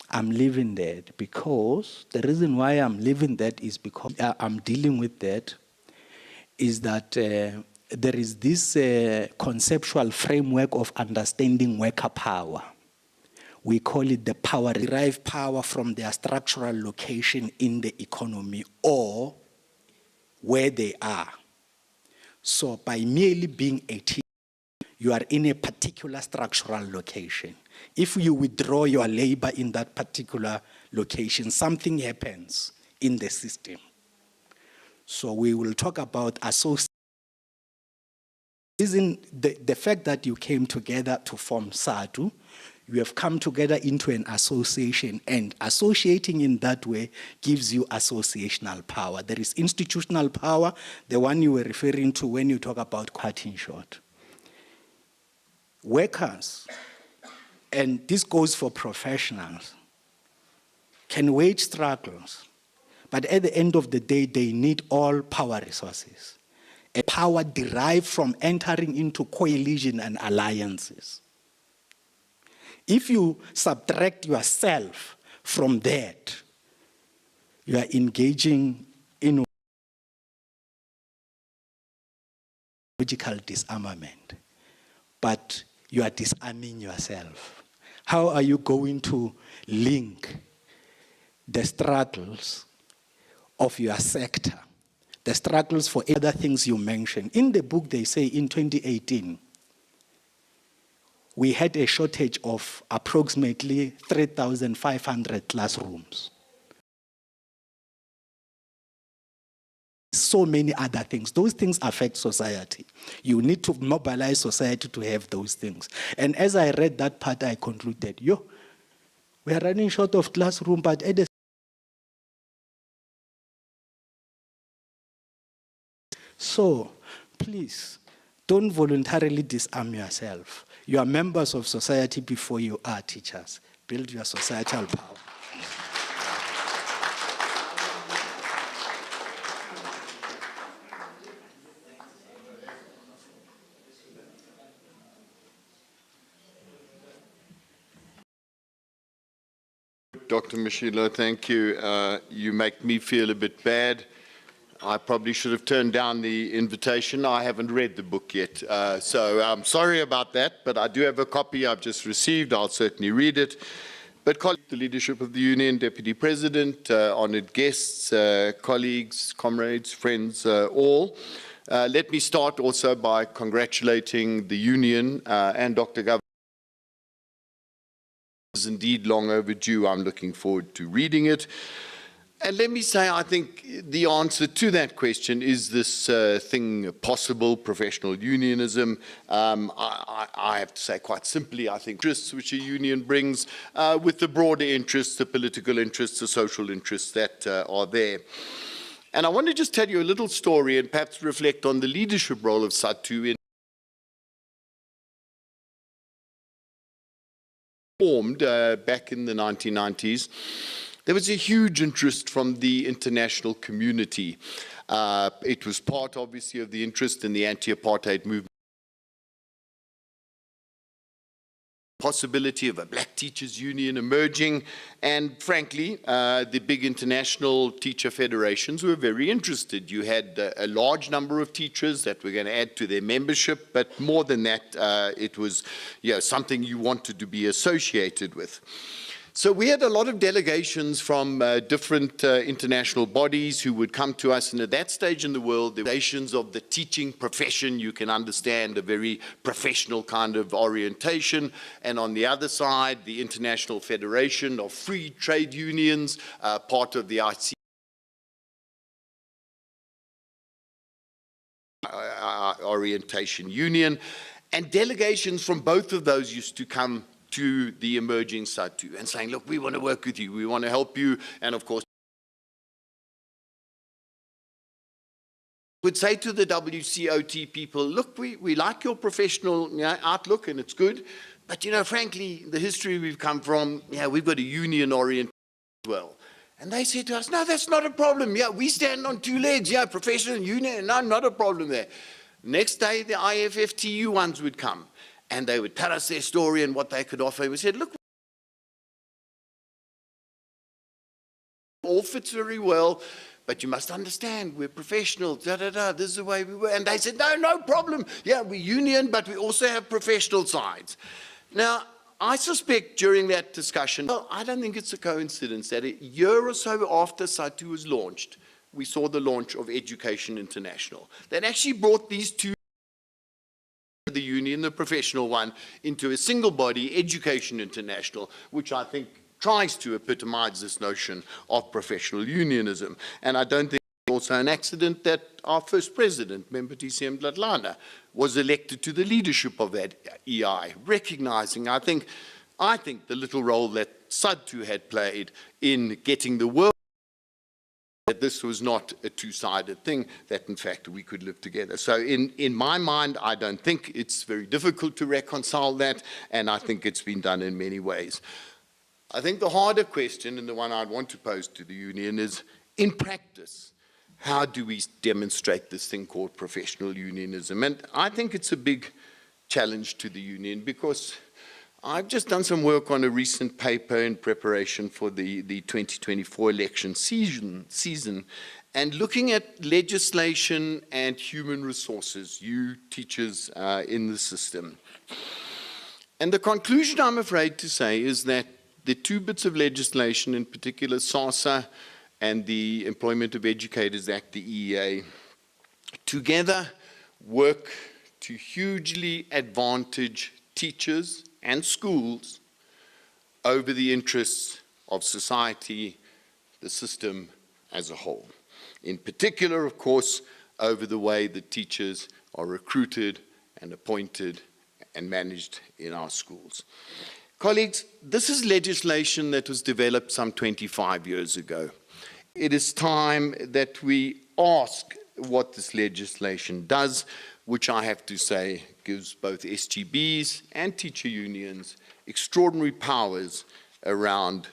I'm leaving that because the reason why I'm leaving that is because I'm dealing with that is that there is this conceptual framework of understanding worker power, We call it the power, derive power from their structural location in the economy or where they are. So by merely being a teacher, you are in a particular structural location. If you withdraw your labor in that particular location, something happens in the system. So we will talk about association. The fact that you came together to form SADTU, you have come together into an association, and associating in that way gives you associational power. There is institutional power, the one you were referring to when you talk about cutting short. Workers, and this goes for professionals, can wage struggles, but at the end of the day, they need all power resources. A power derived from entering into coalition and alliances. If you subtract yourself from that, you are engaging in logical disarmament, but you are disarming yourself. How are you going to link the struggles of your sector, the struggles for other things you mentioned? In the book, they say in 2018, we had a shortage of approximately 3,500 classrooms. So many other things. Those things affect society. You need to mobilize society to have those things. And as I read that part, I concluded, we are running short of classroom, but at the so, please, don't voluntarily disarm yourself. You are members of society before you are teachers. Build your societal power. Dr. Mashilo, thank you. You make me feel a bit bad. I probably should have turned down the invitation. I haven't read the book yet. So I'm sorry about that, but I do have a copy I've just received. I'll certainly read it. But the leadership of the Union, Deputy President, honored guests, colleagues, comrades, friends, all. Let me start also by congratulating the Union and Dr. Governor. It is indeed long overdue. I'm looking forward to reading it. And let me say, I think the answer to that question, is this thing possible, professional unionism? I have to say quite simply, I think interests which a union brings with the broader interests, the political interests, the social interests that are there. And I want to just tell you a little story and perhaps reflect on the leadership role of SADTU in formed back in the 1990s. There was a huge interest from the international community. It was part, obviously, of the interest in the anti-apartheid movement. Possibility of a black teachers union emerging, and frankly, the big international teacher federations were very interested. You had a large number of teachers that were going to add to their membership, but more than that, it was something you wanted to be associated with. So we had a lot of delegations from different international bodies who would come to us, and at that stage in the world, the nations of the teaching profession, you can understand a very professional kind of orientation, and on the other side, the International Federation of Free Trade Unions, part of the IC orientation union, and delegations from both of those used to come to the emerging SADTU and saying, look, we want to work with you, we want to help you, and of course, would say to the WCOT people, look, we like your professional outlook and it's good, but frankly, the history we've come from, we've got a union orientation as well. And they said to us, no, that's not a problem. We stand on two legs. Professional and union, no, not a problem there. Next day, the IFFTU ones would come. And they would tell us their story and what they could offer. We said, look, all fits very well, but you must understand, we're professionals, this is the way we were. And they said, no problem. We're union, but we also have professional sides. Now, I suspect during that discussion, well, I don't think it's a coincidence that a year or so after SADTU was launched, we saw the launch of Education International. That actually brought these two, the union, the professional one, into a single body, Education International, which I think tries to epitomize this notion of professional unionism. And I don't think it's also an accident that our first president, Member TCM Dladlana, was elected to the leadership of that EI, recognizing, I think, the little role that SADTU had played in getting the world that this was not a two-sided thing, that in fact we could live together. So in my mind, I don't think it's very difficult to reconcile that, and I think it's been done in many ways. I think the harder question, and the one I'd want to pose to the union, is in practice, how do we demonstrate this thing called professional unionism? And I think it's a big challenge to the union, because I've just done some work on a recent paper in preparation for the 2024 election season, and looking at legislation and human resources, you teachers in the system. And the conclusion, I'm afraid to say, is that the two bits of legislation, in particular SASA and the Employment of Educators Act, the EEA, together work to hugely advantage teachers and schools over the interests of society, the system as a whole. In particular, of course, over the way that teachers are recruited and appointed and managed in our schools. Colleagues, this is legislation that was developed some 25 years ago. It is time that we ask what this legislation does, which I have to say gives both SGBs and teacher unions extraordinary powers around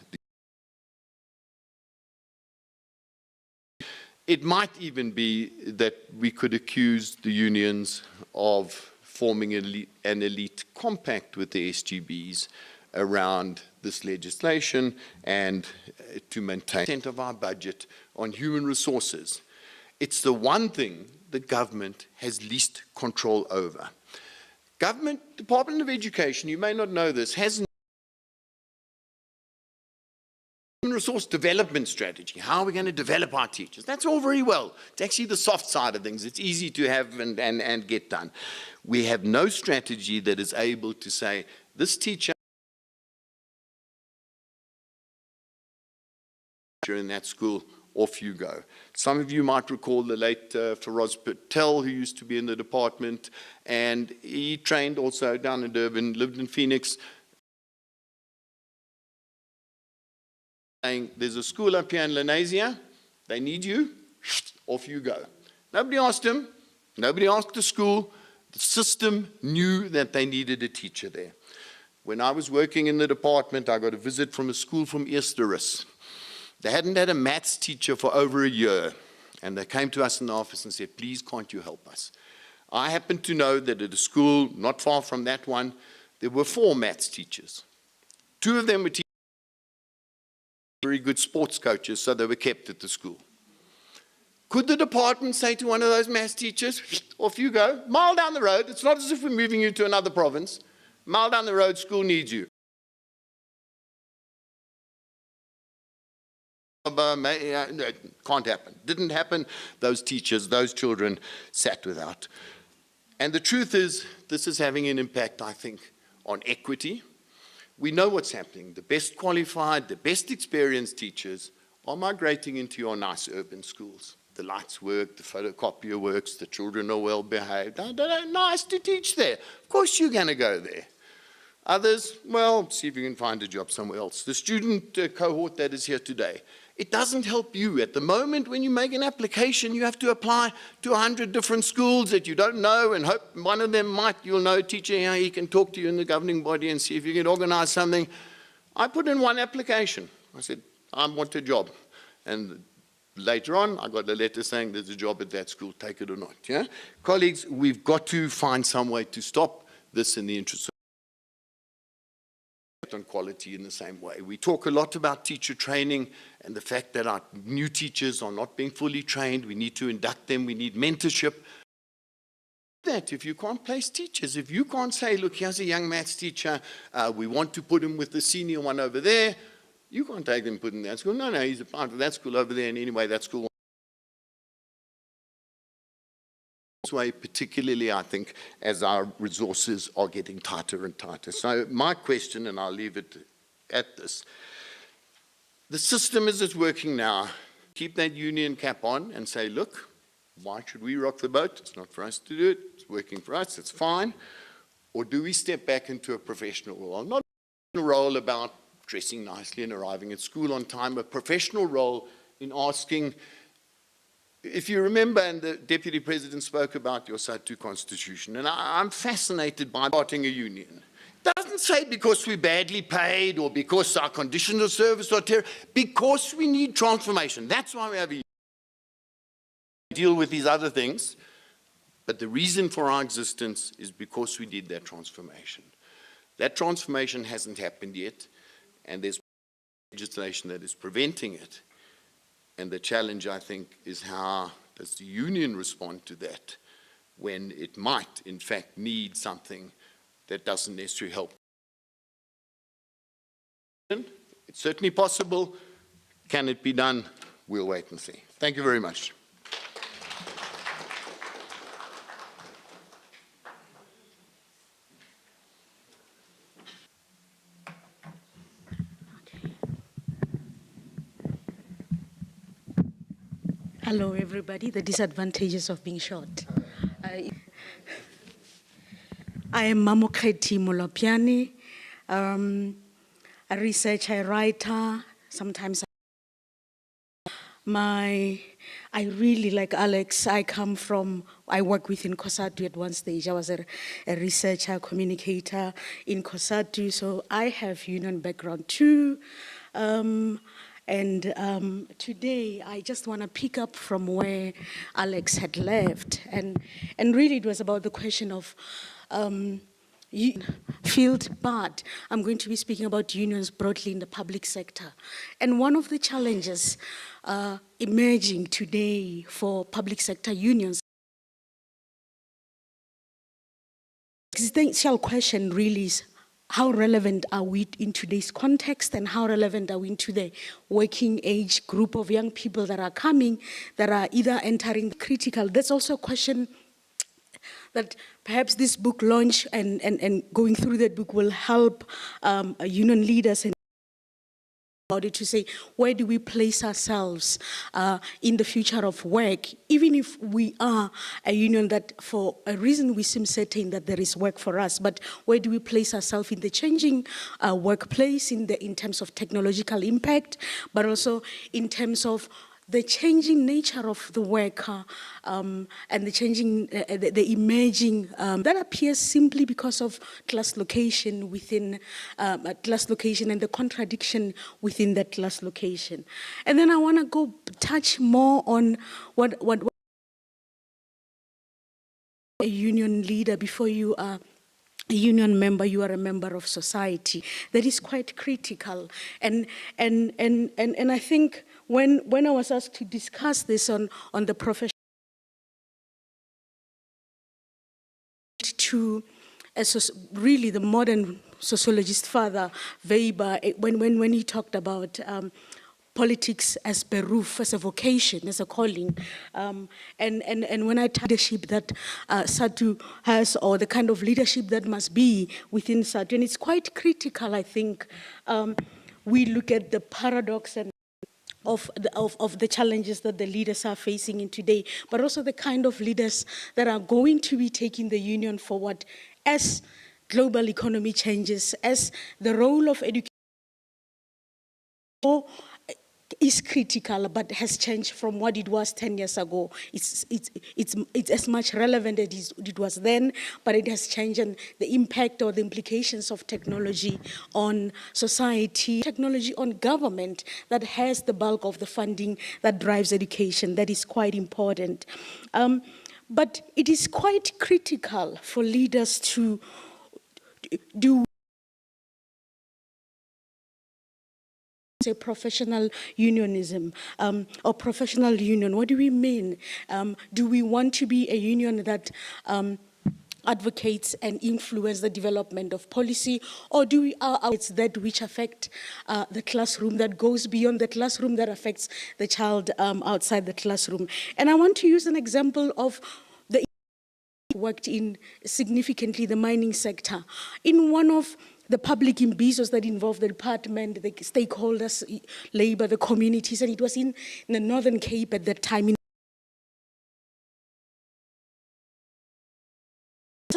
It might even be that we could accuse the unions of forming an elite compact with the SGBs around this legislation and to maintain 10% of our budget on human resources. It's the one thing the government has least control over. Government, Department of Education, you may not know this, has human resource development strategy. How are we going to develop our teachers? That's all very well. It's actually the soft side of things. It's easy to have and get done. We have no strategy that is able to say, this teacher in that school, off you go. Some of you might recall the late Feroz Patel, who used to be in the department, and he trained also down in Durban, lived in Phoenix. Saying, there's a school up here in Lenasia, they need you, off you go. Nobody asked him, nobody asked the school. The system knew that they needed a teacher there. When I was working in the department, I got a visit from a school from Eersterus. They hadn't had a maths teacher for over a year, and they came to us in the office and said, please, can't you help us? I happen to know that at a school not far from that one, there were 4 maths teachers. 2 of them were very good sports coaches, so they were kept at the school. Could the department say to one of those maths teachers, off you go, mile down the road, it's not as if we're moving you to another province, mile down the road, school needs you. No, it can't happen. Didn't happen. Those teachers, those children sat without. And the truth is, this is having an impact, I think, on equity. We know what's happening. The best qualified, the best experienced teachers are migrating into your nice urban schools. The lights work, the photocopier works, the children are well behaved. They're nice to teach there. Of course you're going to go there. Others, well, see if you can find a job somewhere else. The student cohort that is here today, it doesn't help you. At the moment, when you make an application, you have to apply to 100 different schools that you don't know and hope one of them you'll know a teacher here, he can talk to you in the governing body and see if you can organize something. I put in one application. I said, I want a job. And later on, I got a letter saying there's a job at that school, take it or not. Yeah? Colleagues, we've got to find some way to stop this in the interest of on quality in the same way. We talk a lot about teacher training and the fact that our new teachers are not being fully trained. We need to induct them. We need mentorship. that if you can't place teachers, if you can't say, look, here's a young maths teacher, we want to put him with the senior one over there, you can't take them and put him in that school. No, he's applying for that school over there, and anyway, that school. This way, particularly, I think, as our resources are getting tighter and tighter. So my question, and I'll leave it at this, the system as it's working now, keep that union cap on and say, look, why should we rock the boat? It's not for us to do it. It's working for us. It's fine. Or do we step back into a professional role? Not a role about dressing nicely and arriving at school on time, a professional role in asking, if you remember, and the Deputy President spoke about your SADTU constitution, and I'm fascinated by starting a union. It doesn't say because we're badly paid or because our conditions of service are terrible, because we need transformation. That's why we have a union. Deal with these other things, but the reason for our existence is because we did that transformation. That transformation hasn't happened yet, and there's legislation that is preventing it. And the challenge, I think, is how does the union respond to that when it might, in fact, need something that doesn't necessarily help. It's certainly possible. Can it be done? We'll wait and see. Thank you very much. Hello, everybody. The disadvantages of being short. I am Mamokreti Molopiani, a researcher, a writer. Sometimes I really, like Alex, I work within COSATU at one stage. I was a researcher, communicator in COSATU, so I have union background too. Today, I just want to pick up from where Alex had left. And really, it was about the question of field, but I'm going to be speaking about unions broadly in the public sector. And one of the challenges emerging today for public sector unions, the existential question really is, how relevant are we in today's context, and how relevant are we into the working age group of young people that are coming, that are either entering critical? That's also a question that perhaps this book launch and going through that book will help union leaders and about it to say, where do we place ourselves in the future of work, even if we are a union that for a reason we seem certain that there is work for us, but where do we place ourselves in the changing workplace in terms of technological impact, but also in terms of the changing nature of the worker and the changing, the emerging, that appears simply because of class location within class location and the contradiction within that class location. And then I want to go touch more on what a union leader, before you are a union member, you are a member of society. That is quite critical. And I think when I was asked to discuss this on the profession, to really the modern sociologist Father Weber, when he talked about politics as beruf, as a vocation, as a calling, and when I talk leadership that SADTU has, or the kind of leadership that must be within SADTU, and it's quite critical, I think. We look at the paradox and of the challenges that the leaders are facing in today, but also the kind of leaders that are going to be taking the union forward as global economy changes, as the role of education is critical, but has changed from what it was 10 years ago. It's as much relevant as it was then, but it has changed, and the impact or the implications of technology on society, technology on government that has the bulk of the funding that drives education, that is quite important. But it is quite critical for leaders to do say professional unionism or professional union. What do we mean? Do we want to be a union that advocates and influence the development of policy, or do we it's that which affect the classroom, that goes beyond the classroom, that affects the child outside the classroom? And I want to use an example of the worked in significantly the mining sector. In one of the public imbizos that involved the department, the stakeholders, labor, the communities, and it was in the Northern Cape at that time.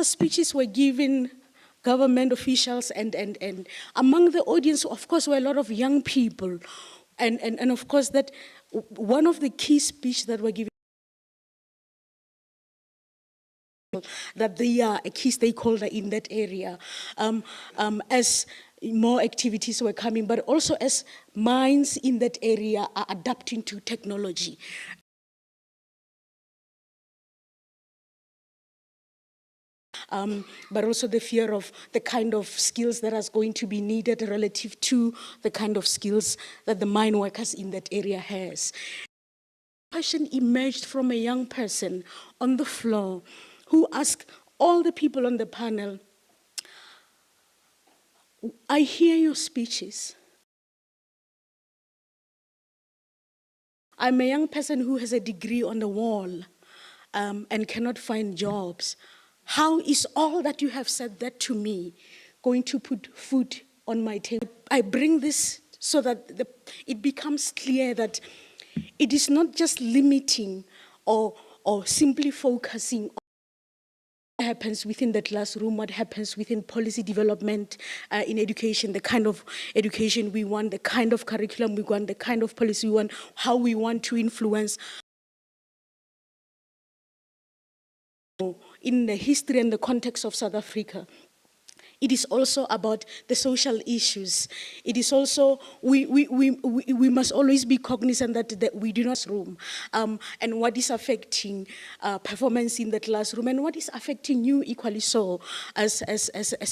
Speeches were given, government officials, and among the audience, of course, were a lot of young people. And of course, that one of the key speeches that were given, that they are a key stakeholder in that area, as more activities were coming, but also as minds in that area are adapting to technology. But also the fear of the kind of skills that is going to be needed relative to the kind of skills that the mine workers in that area has. A question emerged from a young person on the floor who asked all the people on the panel, I hear your speeches. I'm a young person who has a degree on the wall and cannot find jobs. How is all that you have said that to me going to put food on my table? I bring this so that it becomes clear that it is not just limiting or simply focusing on what happens within the classroom, what happens within policy development in education, the kind of education we want, the kind of curriculum we want, the kind of policy we want, how we want to influence. In the history and the context of South Africa, it is also about the social issues. It is also, we must always be cognizant that we do not room, and what is affecting performance in the classroom, and what is affecting you equally so as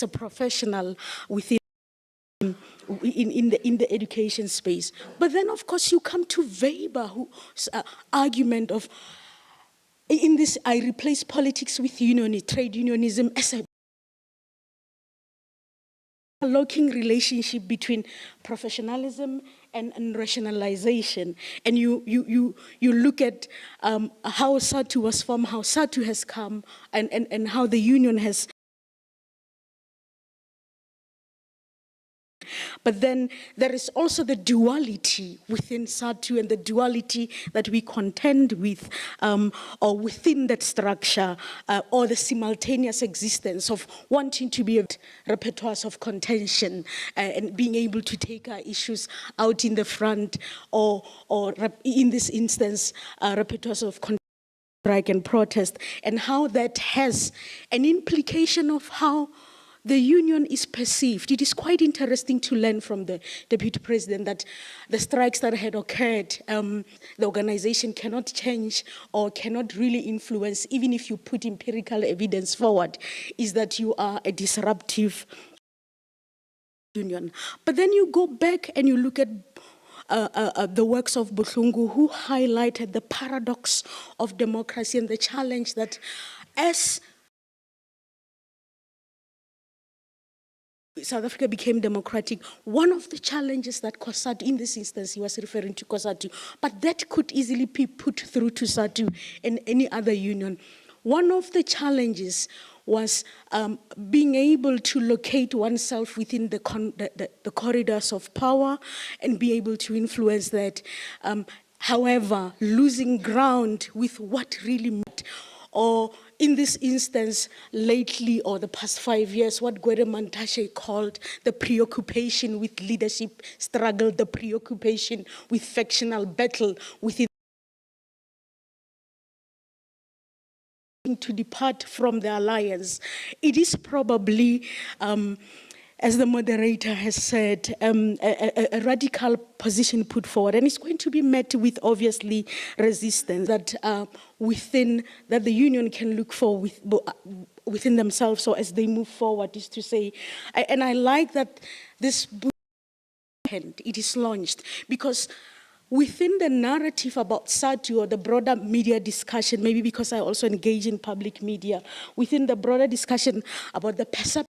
a professional within in the education space. But then, of course, you come to Weber, whose argument of, in this, I replace politics with trade unionism as a locking relationship between professionalism and rationalization. And you look at how SADTU was formed, how SADTU has come, and how the union has. But then there is also the duality within SADTU and the duality that we contend with, or within that structure, or the simultaneous existence of wanting to be repertoires of contention and being able to take our issues out in the front, or in this instance, repertoires of strike and protest, and how that has an implication of how the union is perceived. It is quite interesting to learn from the Deputy President that the strikes that had occurred, the organization cannot change or cannot really influence, even if you put empirical evidence forward, is that you are a disruptive union. But then you go back and you look at the works of Buhlungu, who highlighted the paradox of democracy and the challenge that as South Africa became democratic, one of the challenges that COSATU, in this instance he was referring to COSATU, but that could easily be put through to SADTU and any other union. One of the challenges was being able to locate oneself within the corridors of power and be able to influence that. However, losing ground with what really meant, or in this instance, lately, or the past 5 years, what Gwede Mantashe called the preoccupation with leadership struggle, the preoccupation with factional battle within to depart from the alliance. It is probably, as the moderator has said, a radical position put forward, and it's going to be met with obviously resistance that that the union can look for within themselves, or as they move forward, is to say, and I like that this book, it is launched, because within the narrative about SADTU or the broader media discussion, maybe because I also engage in public media, within the broader discussion about the perception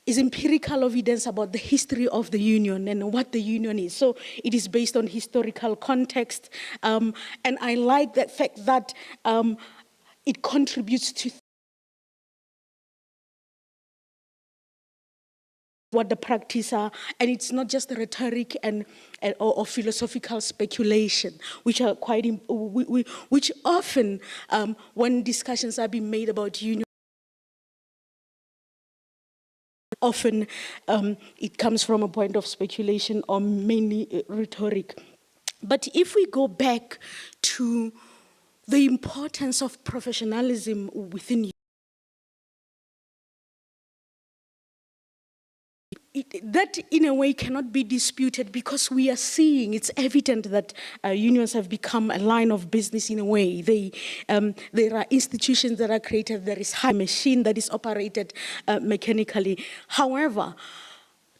is empirical evidence about the history of the union and what the union is. So it is based on historical context. And I like the fact that it contributes to what the practice are, and it's not just rhetoric or philosophical speculation, which are quite, which often, when discussions are being made about union, often it comes from a point of speculation or mainly rhetoric. But if we go back to the importance of professionalism within that in a way cannot be disputed, because we are seeing, it's evident that unions have become a line of business in a way. There are institutions that are created, there is a machine that is operated mechanically. However,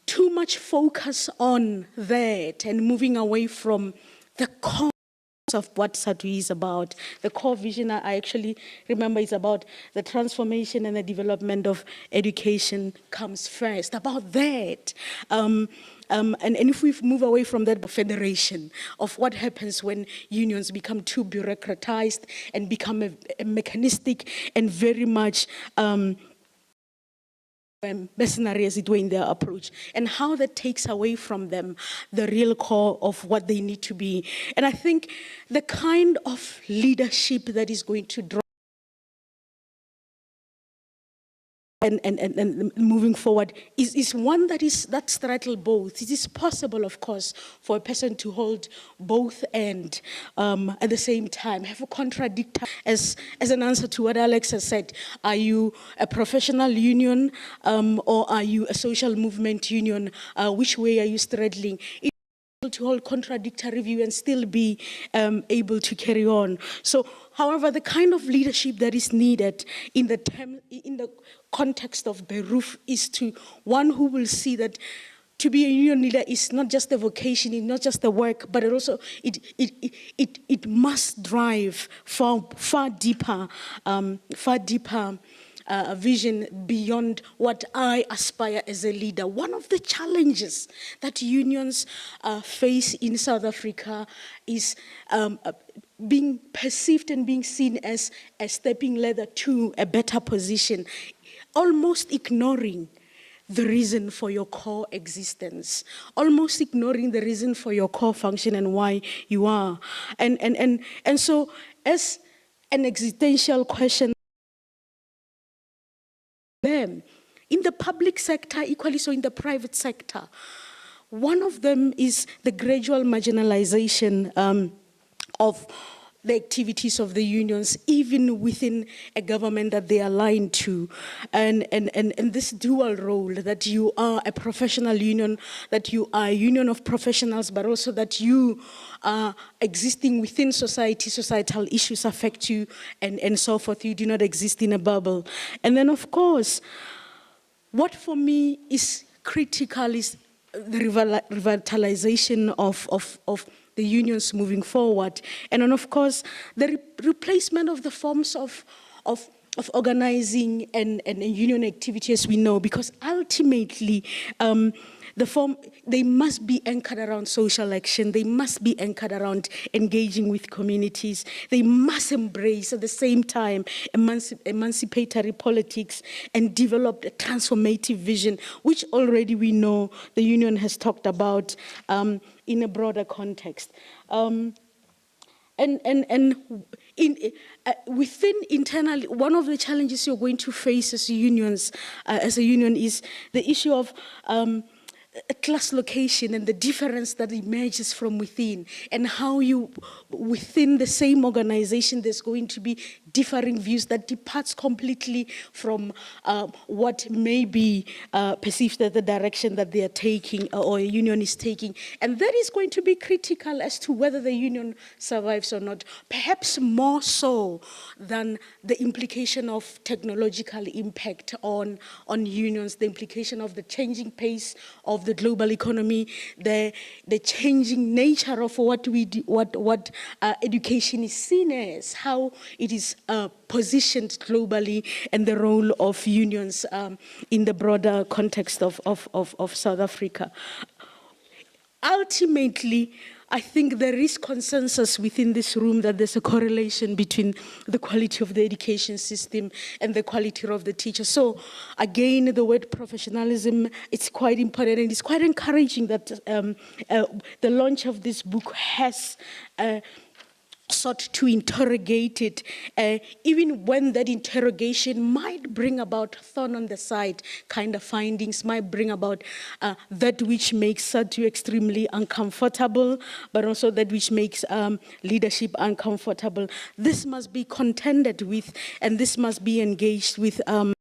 too much focus on that and moving away from the core of what SADTU is about. The core vision, I actually remember, is about the transformation and the development of education comes first, about that. And if we move away from that federation of what happens when unions become too bureaucratized and become a mechanistic and very much mercenary, as it were, in their approach, and how that takes away from them the real core of what they need to be. And I think the kind of leadership that is going to draw and moving forward is one that straddle both. It is possible, of course, for a person to hold both ends at the same time, have a contradictory. As an answer to what Alex has said, are you a professional union or are you a social movement union? Which way are you straddling? To hold contradictory view and still be able to carry on. So, however, the kind of leadership that is needed in the context of Beruf is to one who will see that to be a union leader is not just a vocation, it's not just a work, but it must drive far deeper vision beyond what I aspire as a leader. One of the challenges that unions face in South Africa is being perceived and being seen as a stepping ladder to a better position, almost ignoring the reason for your core existence, almost ignoring the reason for your core function and why you are. And so as an existential question, them in the public sector, equally so in the private sector, one of them is the gradual marginalization of the activities of the unions, even within a government that they align to. And this dual role, that you are a professional union, that you are a union of professionals, but also that you are existing within society, societal issues affect you, and so forth. You do not exist in a bubble. And then, of course, what for me is critical is the revitalization of the unions moving forward. And then, of course, the replacement of the forms of organizing and union activity as we know, because ultimately they must be anchored around social action, they must be anchored around engaging with communities, they must embrace at the same time emancipatory politics and develop a transformative vision, which already we know the union has talked about in a broader context. Within internally, one of the challenges you're going to face as unions, as a union, is the issue of class location and the difference that emerges from within, and how you, within the same organization, there's going to be differing views that departs completely from what may be perceived as the direction that they are taking or a union is taking. And that is going to be critical as to whether the union survives or not, perhaps more so than the implication of technological impact on unions, the implication of the changing pace of the global economy, the changing nature of what education is seen as, how it is positioned globally, and the role of unions in the broader context of South Africa. Ultimately, I think there is consensus within this room that there's a correlation between the quality of the education system and the quality of the teacher. So again, the word professionalism, it's quite important, and it's quite encouraging that the launch of this book has sought to interrogate it, even when that interrogation might bring about thorn on the side kind of findings, might bring about that which makes SADTU extremely uncomfortable, but also that which makes leadership uncomfortable. This must be contended with, and this must be engaged with up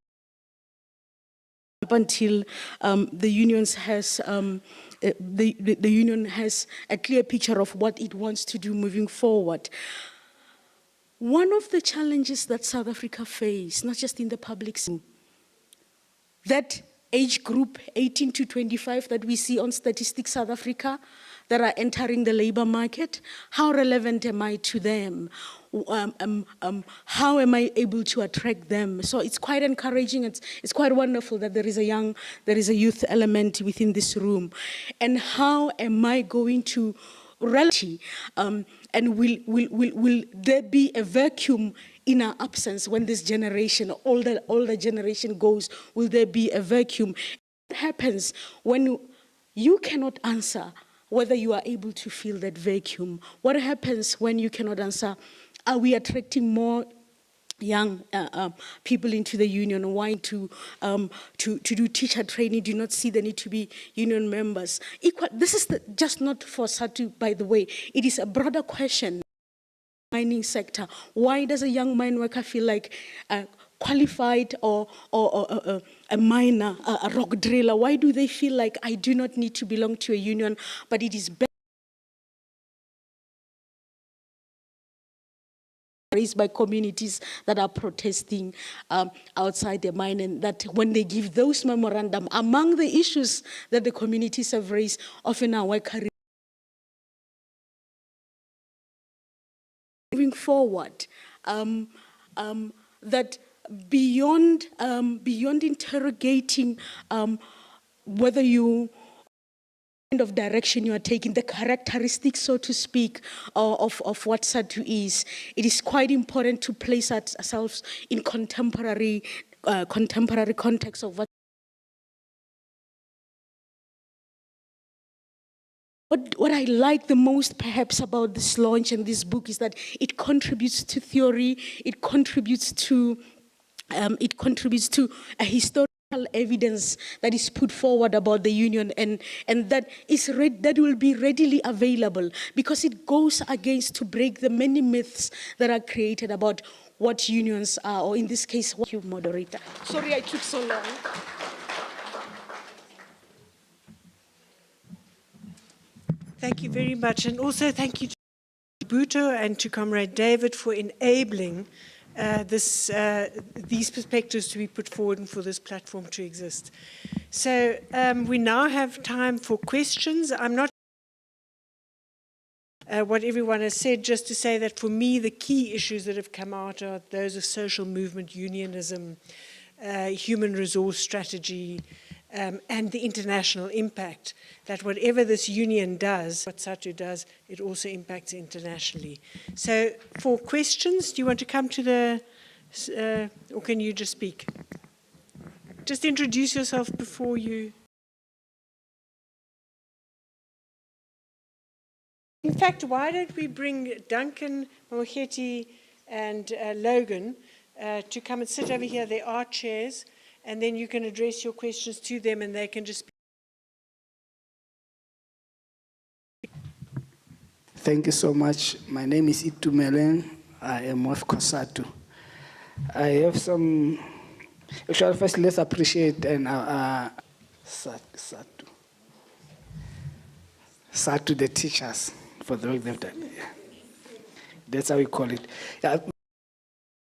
until the unions has the union has a clear picture of what it wants to do moving forward. One of the challenges that South Africa faces, not just in the public sector, that age group 18 to 25 that we see on Statistics South Africa that are entering the labor market, how relevant am I to them? How am I able to attract them? So it's quite encouraging. It's quite wonderful that there is a youth element within this room. And how am I going to reality? And will there be a vacuum in our absence when this generation, older generation goes? Will there be a vacuum? What happens when you cannot answer whether you are able to fill that vacuum? What happens when you cannot answer? Are we attracting more young people into the union? Why to do teacher training? Do not see the need to be union members? This is just not for SADTU, by the way. It is a broader question. Mining sector. Why does a young mine worker feel like qualified or a miner, a rock driller? Why do they feel like I do not need to belong to a union, but it is better raised by communities that are protesting outside the mine, and that when they give those memorandum, among the issues that the communities have raised, often our career. Moving forward, that beyond interrogating whether you of direction you are taking, the characteristics, so to speak, of what SADTU is, it is quite important to place ourselves in contemporary context of what I like the most perhaps about this launch and this book is that it contributes to theory, it contributes to a historical evidence that is put forward about the union, and that will be readily available, because it goes against to break the many myths that are created about what unions are, or in this case, what you, moderator. Sorry I took so long. Thank you very much, and also thank you to Buto and to Comrade David for enabling these perspectives to be put forward and for this platform to exist. So we now have time for questions. I'm not what everyone has said, just to say that for me the key issues that have come out are those of social movement, unionism, human resource strategy, and the international impact, that whatever this union does, what SADTU does, it also impacts internationally. So for questions, do you want to come to the, or can you just speak? Just introduce yourself before you. In fact, why don't we bring Duncan, Moheti, and Logan to come and sit over here? There are chairs. And then you can address your questions to them and they can just... Thank you so much. My name is Itumeleng. I am of SADTU. I have some. Actually, first let's appreciate SADTU, the teachers, for the work they've done. Yeah. That's how we call it. Yeah.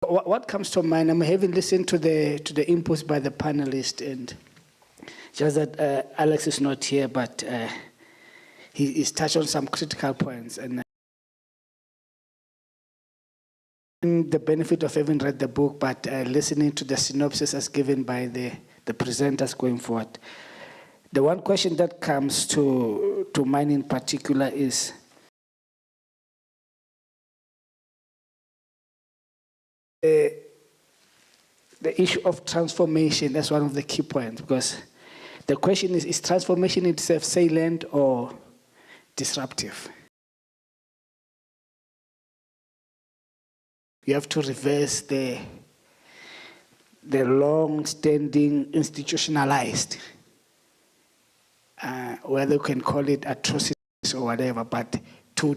What comes to mind? I'm having listened to the inputs by the panelists, and just that Alex is not here, but he's touched on some critical points. And the benefit of having read the book, but listening to the synopsis as given by the presenters going forward. The one question that comes to mind in particular is the issue of transformation. That's one of the key points, because the question is transformation itself salient or disruptive? You have to reverse the long-standing institutionalized, whether you can call it atrocities or whatever, but to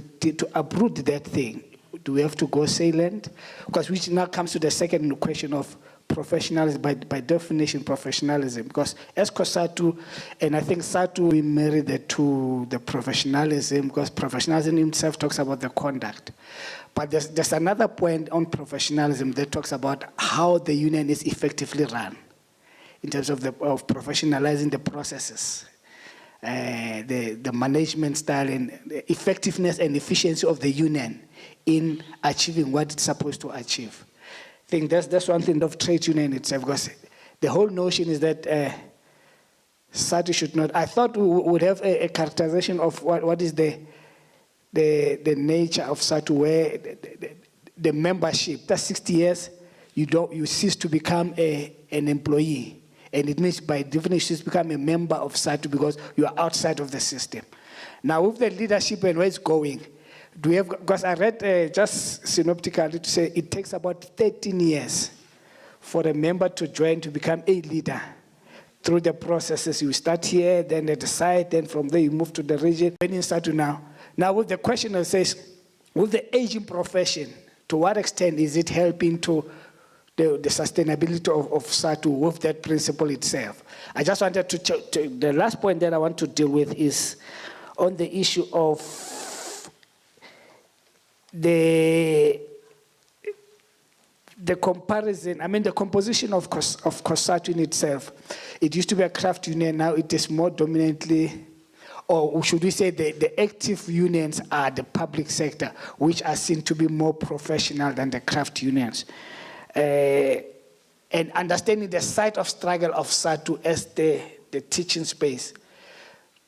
uproot that thing, do we have to go salient? Because which now comes to the second question of professionalism, by definition, professionalism. Because as SADTU, and I think SADTU, we marry the two, the professionalism, because professionalism itself talks about the conduct. But there's another point on professionalism that talks about how the union is effectively run in terms of professionalizing the processes, the management style, and the effectiveness and efficiency of the union in achieving what it's supposed to achieve. I think that's one thing of trade union itself, because the whole notion is that SADTU should not. I thought we would have a characterization of what is the nature of SADTU, where the membership, that's 60 years, you cease to become an employee. And it means by definition you become a member of SADTU because you are outside of the system. Now with the leadership and where it's going, do we have, because I read just synoptically to say it takes about 13 years for a member to join to become a leader. Through the processes, you start here, then at the site, then from there you move to the region. When you start to now with the question that says, with the aging profession, to what extent is it helping to the sustainability of SADTU with that principle itself? I just wanted to the last point that I want to deal with is on the issue of the comparison, I mean the composition of SADTU in itself. It used to be a craft union, now it is more dominantly, or should we say the active unions are the public sector, which are seen to be more professional than the craft unions. And understanding the site of struggle of SADTU as the teaching space.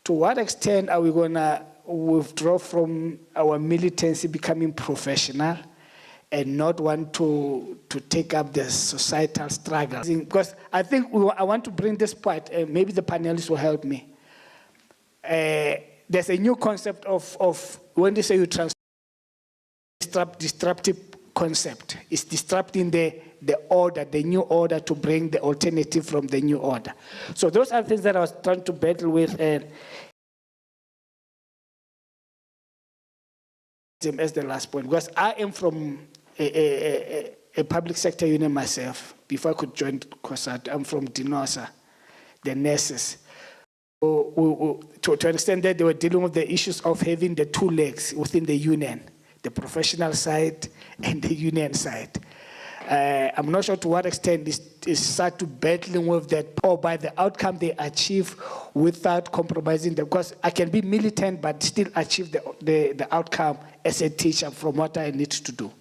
To what extent are we going to withdraw from our militancy becoming professional and not want to take up the societal struggle? Because I think I want to bring this part, maybe the panelists will help me. There's a new concept of when they say you disruptive concept. It's disrupting the order, the new order, to bring the alternative from the new order. So those are things that I was trying to battle with as the last point, because I am from a public sector union myself. Before I could join SADTU, I'm from Dinosa, the nurses. To understand that they were dealing with the issues of having the two legs within the union, the professional side and the union side. I'm not sure to what extent is SADTU battling with that, or by the outcome they achieve without compromising them. Because I can be militant but still achieve the outcome as a teacher from what I need to do.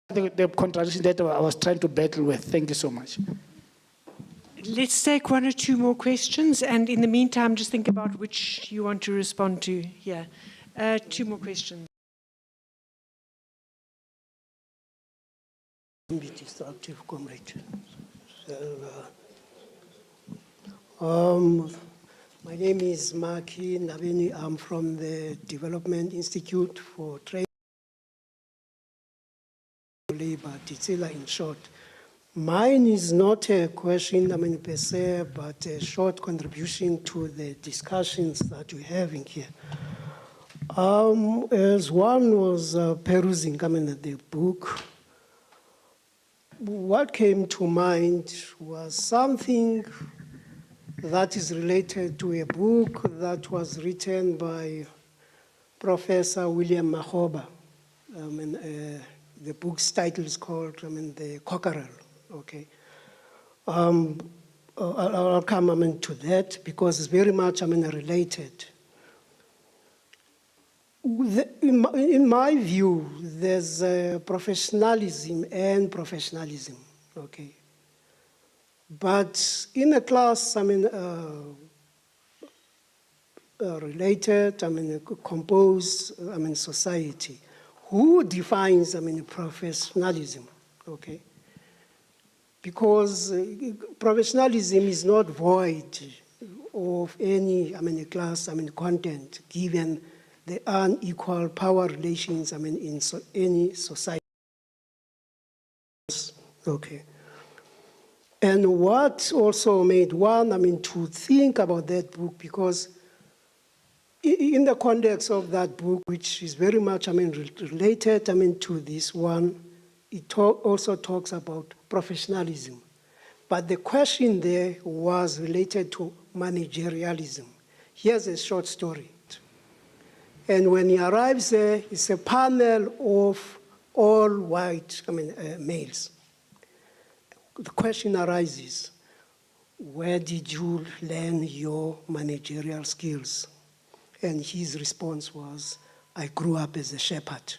The contradiction that I was trying to battle with. Thank you so much. Let's take one or two more questions, and in the meantime, just think about which you want to respond to here. Two more questions. Be destructive, comrade. So, my name is Maki Nabeni. I'm from the Development Institute for Trade Labor, Titsila in short. Mine is not a question, per se, but a short contribution to the discussions that we're having here. As one was perusing, the book, what came to mind was something that is related to a book that was written by Professor William Mahoba. The book's title is called, The Cockerel, okay? I'll come to that because it's very much related. In my view, there's professionalism and professionalism, okay? But in a class, related, composed, society, who defines, professionalism, okay? Because professionalism is not void of any, class, content, given the unequal power relations, in any society. Okay. And what also made one, to think about that book, because in the context of that book, which is very much, related, to this one, it also talks about professionalism. But the question there was related to managerialism. Here's a short story. And when he arrives there, it's a panel of all white males. The question arises, where did you learn your managerial skills? And his response was, I grew up as a shepherd.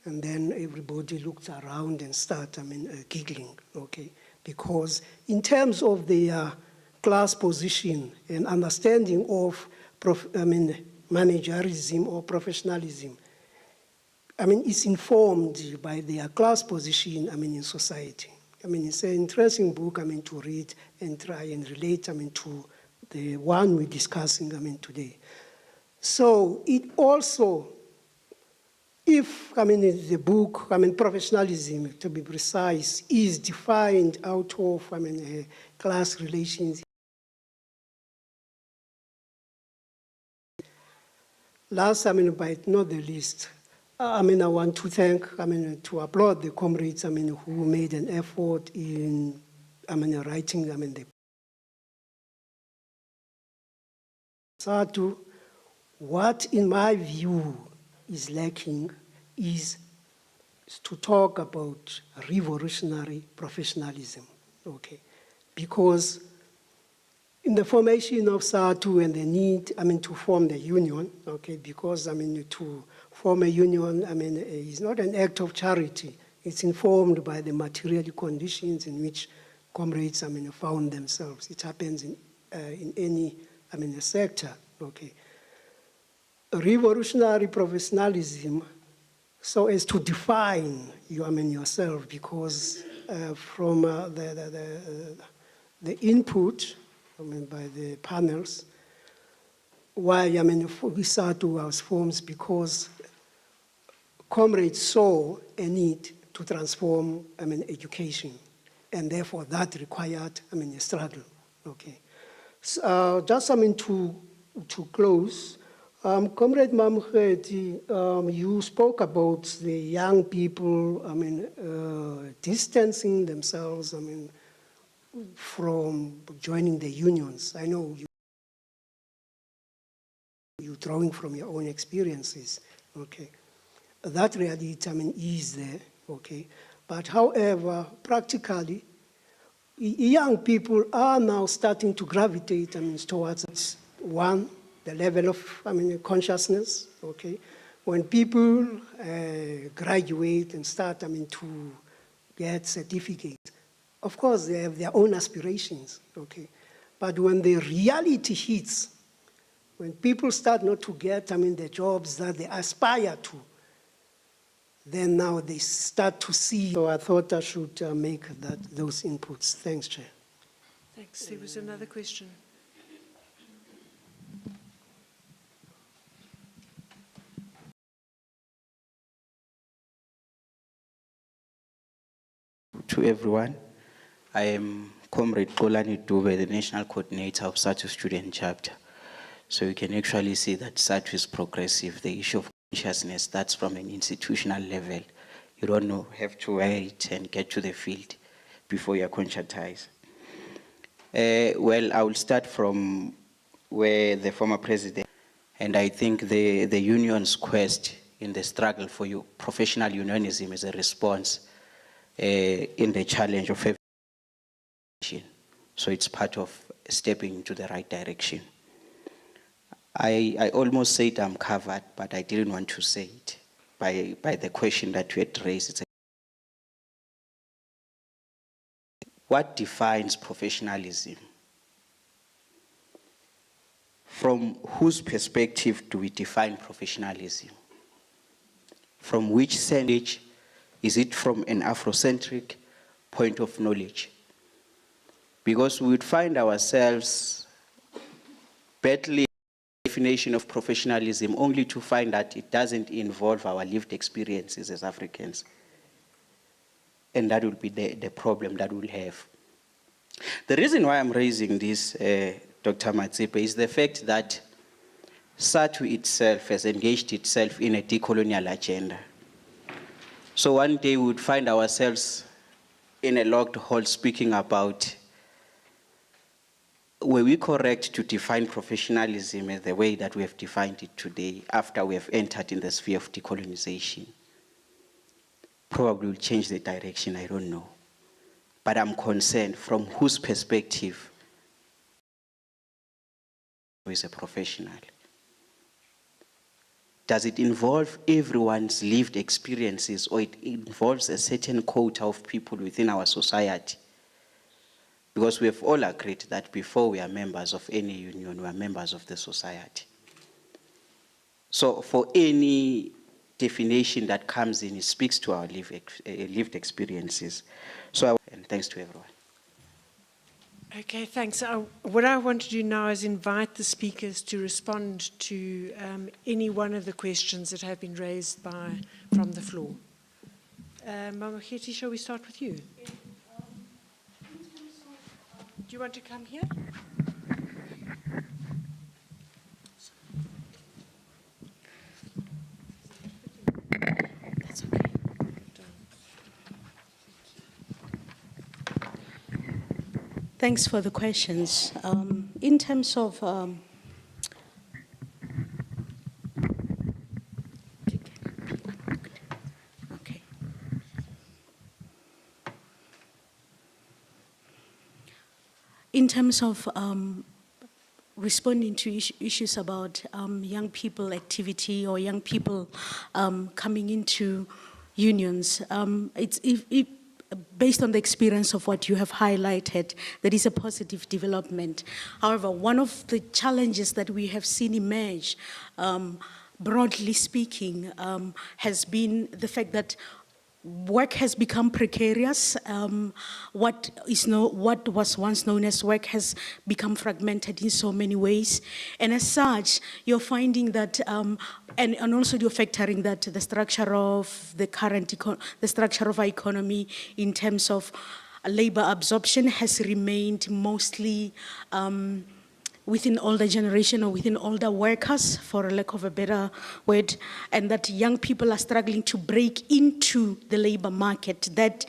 And then everybody looked around and started giggling, okay? Because in terms of their class position and understanding of managerialism or professionalism, it's informed by their class position, in society. It's an interesting book, to read and try and relate, to the one we're discussing, today. So it also, if, the book, professionalism, to be precise, is defined out of, class relations. Last, but not the least, I want to thank, to applaud the comrades, who made an effort in, writing, the SADTU. What, in my view, is lacking is to talk about revolutionary professionalism, okay? Because in the formation of SADTU and the need, to form the union, okay? Because, to form a union, is not an act of charity. It's informed by the material conditions in which comrades, found themselves. It happens in any, sector, okay? Revolutionary professionalism, so as to define you, yourself, because from the input, by the panels, why, SADTU was formed, because comrades saw a need to transform, education, and therefore that required, a struggle, okay. So, just, to close, Comrade Mamredi, you spoke about the young people, distancing themselves, from joining the unions. I know you're drawing from your own experiences, okay. That reality, is there, okay. But however, practically, young people are now starting to gravitate, towards one, the level of, consciousness, okay. When people graduate and start, to get certificates, of course, they have their own aspirations, okay. But when the reality hits, when people start not to get, the jobs that they aspire to, then now they start to see. So I thought I should make those inputs. Thanks, Chair. Thanks. There was another question. To everyone, I am Comrade Kolani Dube, the National Coordinator of SADTU Student Chapter. So you can actually see that SADTU is progressive. The issue of consciousness starts from an institutional level. You don't know, have to wait and get to the field before you are conscientized. Well, I will start from where the former president, and I think the union's quest in the struggle for professional unionism is a response in the challenge of every. So it's part of stepping into the right direction. I almost said I'm covered, but I didn't want to say it by the question that you had raised. What defines professionalism? From whose perspective do we define professionalism? From which sandwich? Is it from an Afrocentric point of knowledge? Because we would find ourselves battling the definition of professionalism only to find that it doesn't involve our lived experiences as Africans. And that will be the problem that we'll have. The reason why I'm raising this, Dr. Matsipe, is the fact that SADTU itself has engaged itself in a decolonial agenda. So one day we would find ourselves in a locked hall speaking about, were we correct to define professionalism as the way that we have defined it today after we have entered in the sphere of decolonization? Probably will change the direction, I don't know. But I'm concerned from whose perspective is a professional. Does it involve everyone's lived experiences, or it involves a certain quota of people within our society? Because we have all agreed that before we are members of any union, we are members of the society. So for any definition that comes in, it speaks to our lived experiences. And thanks to everyone. Okay, thanks. What I want to do now is invite the speakers to respond to any one of the questions that have been raised from the floor. Mama Kheti, shall we start with you? Do you want to come here? That's okay. Thanks for the questions. In terms of okay. In terms of responding to issues about young people activity or young people coming into unions, based on the experience of what you have highlighted, that is a positive development. However, one of the challenges that we have seen emerge, broadly speaking, has been the fact that work has become precarious. What was once known as work has become fragmented in so many ways. And as such, you're finding that, and also you're factoring that the structure of the current, the structure of our economy in terms of labor absorption has remained mostly within older generation or within older workers, for a lack of a better word, and that young people are struggling to break into the labor market. That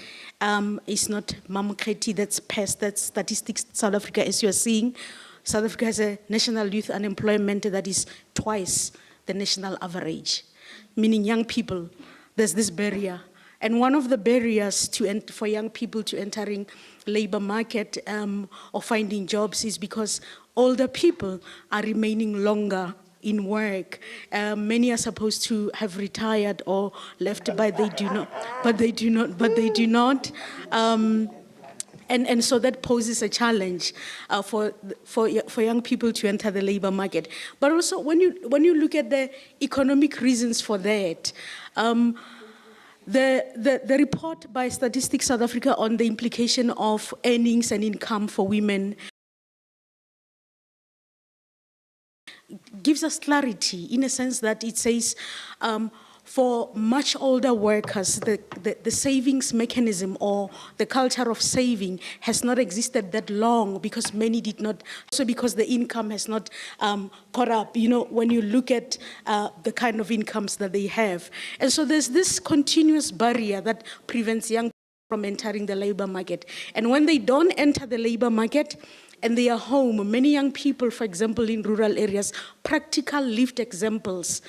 is not Mamuketi, that's PES, that's statistics South Africa, as you are seeing. South Africa has a national youth unemployment that is twice the national average, meaning young people, there's this barrier. And one of the barriers for young people to entering labor market or finding jobs is because older people are remaining longer in work. Many are supposed to have retired or left, but they do not. And so that poses a challenge for young people to enter the labor market. But also, when you look at the economic reasons for that, the report by Statistics South Africa on the implication of earnings and income for women gives us clarity in a sense that it says for much older workers, the savings mechanism or the culture of saving has not existed that long because many did not, also because the income has not caught up, you know, when you look at the kind of incomes that they have. And so there's this continuous barrier that prevents young people from entering the labor market. And when they don't enter the labor market, and they are home, many young people, for example, in rural areas, practical lived examples.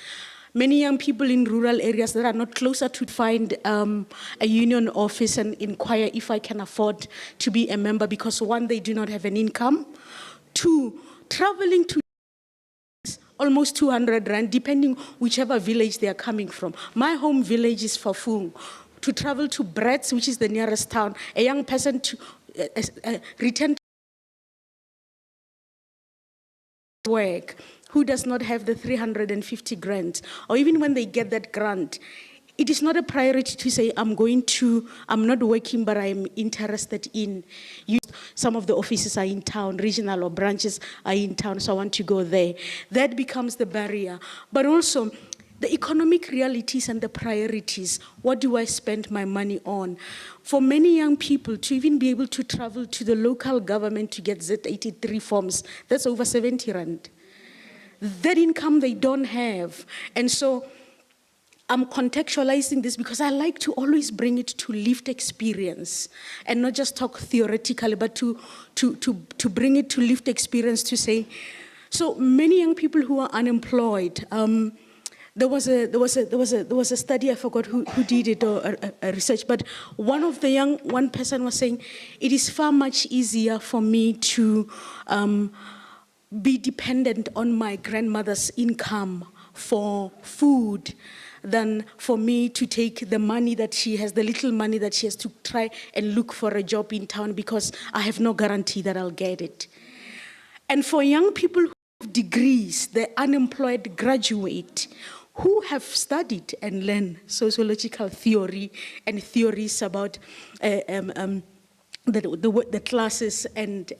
Many young people in rural areas that are not closer to find a union office and inquire if I can afford to be a member because one, they do not have an income. Two, traveling to almost 200 rand, depending whichever village they are coming from. My home village is Fafung. To travel to Bretz, which is the nearest town, a young person to return to work, who does not have the 350 grants, or even when they get that grant, it is not a priority to say, I'm not working, but I'm interested in, some of the offices are in town, regional or branches are in town, so I want to go there. That becomes the barrier. But also, the economic realities and the priorities, what do I spend my money on? For many young people, to even be able to travel to the local government to get Z83 forms, that's over 70 rand. That income they don't have. And so I'm contextualizing this because I like to always bring it to lived experience and not just talk theoretically, but to bring it to lived experience to say, so many young people who are unemployed, there was a study, I forgot who did it, or a research, but one person was saying, it is far much easier for me to be dependent on my grandmother's income for food than for me to take the money that she has, the little money that she has, to try and look for a job in town because I have no guarantee that I'll get it. And for young people who have degrees, the unemployed graduate, who have studied and learned sociological theory and theories about the classes and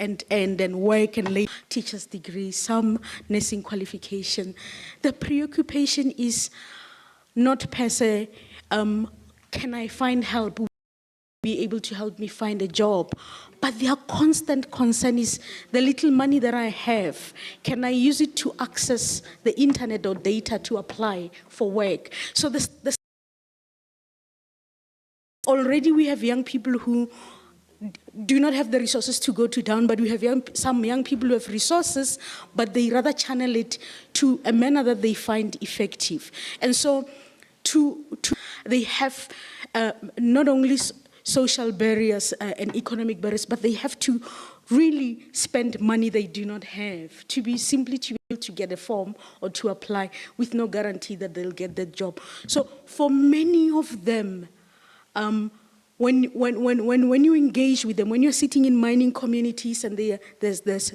work and labor, teacher's degree, some nursing qualification. The preoccupation is not per se, can I find help, be able to help me find a job, but their constant concern is the little money that I have, can I use it to access the internet or data to apply for work? So already we have young people who do not have the resources to go to town, but we have some young people who have resources, but they rather channel it to a manner that they find effective. And so they have not only social barriers and economic barriers, but they have to really spend money they do not have to be able to get a form or to apply with no guarantee that they'll get that job. So for many of them, when you engage with them, when you're sitting in mining communities and there's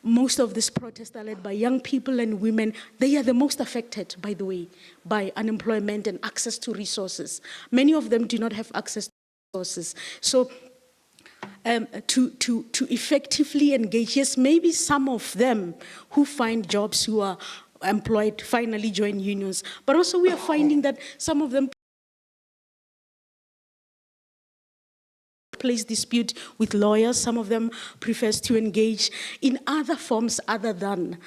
most of these protests are led by young people and women, they are the most affected, by the way, by unemployment and access to resources. Many of them do not have access to resources. So to effectively engage, yes, maybe some of them who find jobs, who are employed, finally join unions, but also we are finding that some of them place dispute with lawyers. Some of them prefers to engage in other forms other than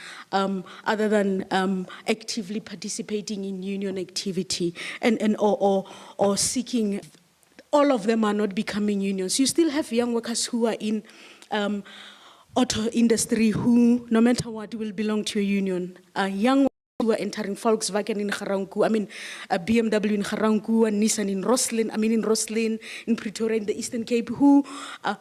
actively participating in union activity or seeking. All of them are not becoming unions. You still have young workers who are in auto industry who, no matter what, will belong to a union. Young who are entering Volkswagen in Garanku, a BMW in Garanku, and Nissan in Roslyn, in Pretoria, in the Eastern Cape, who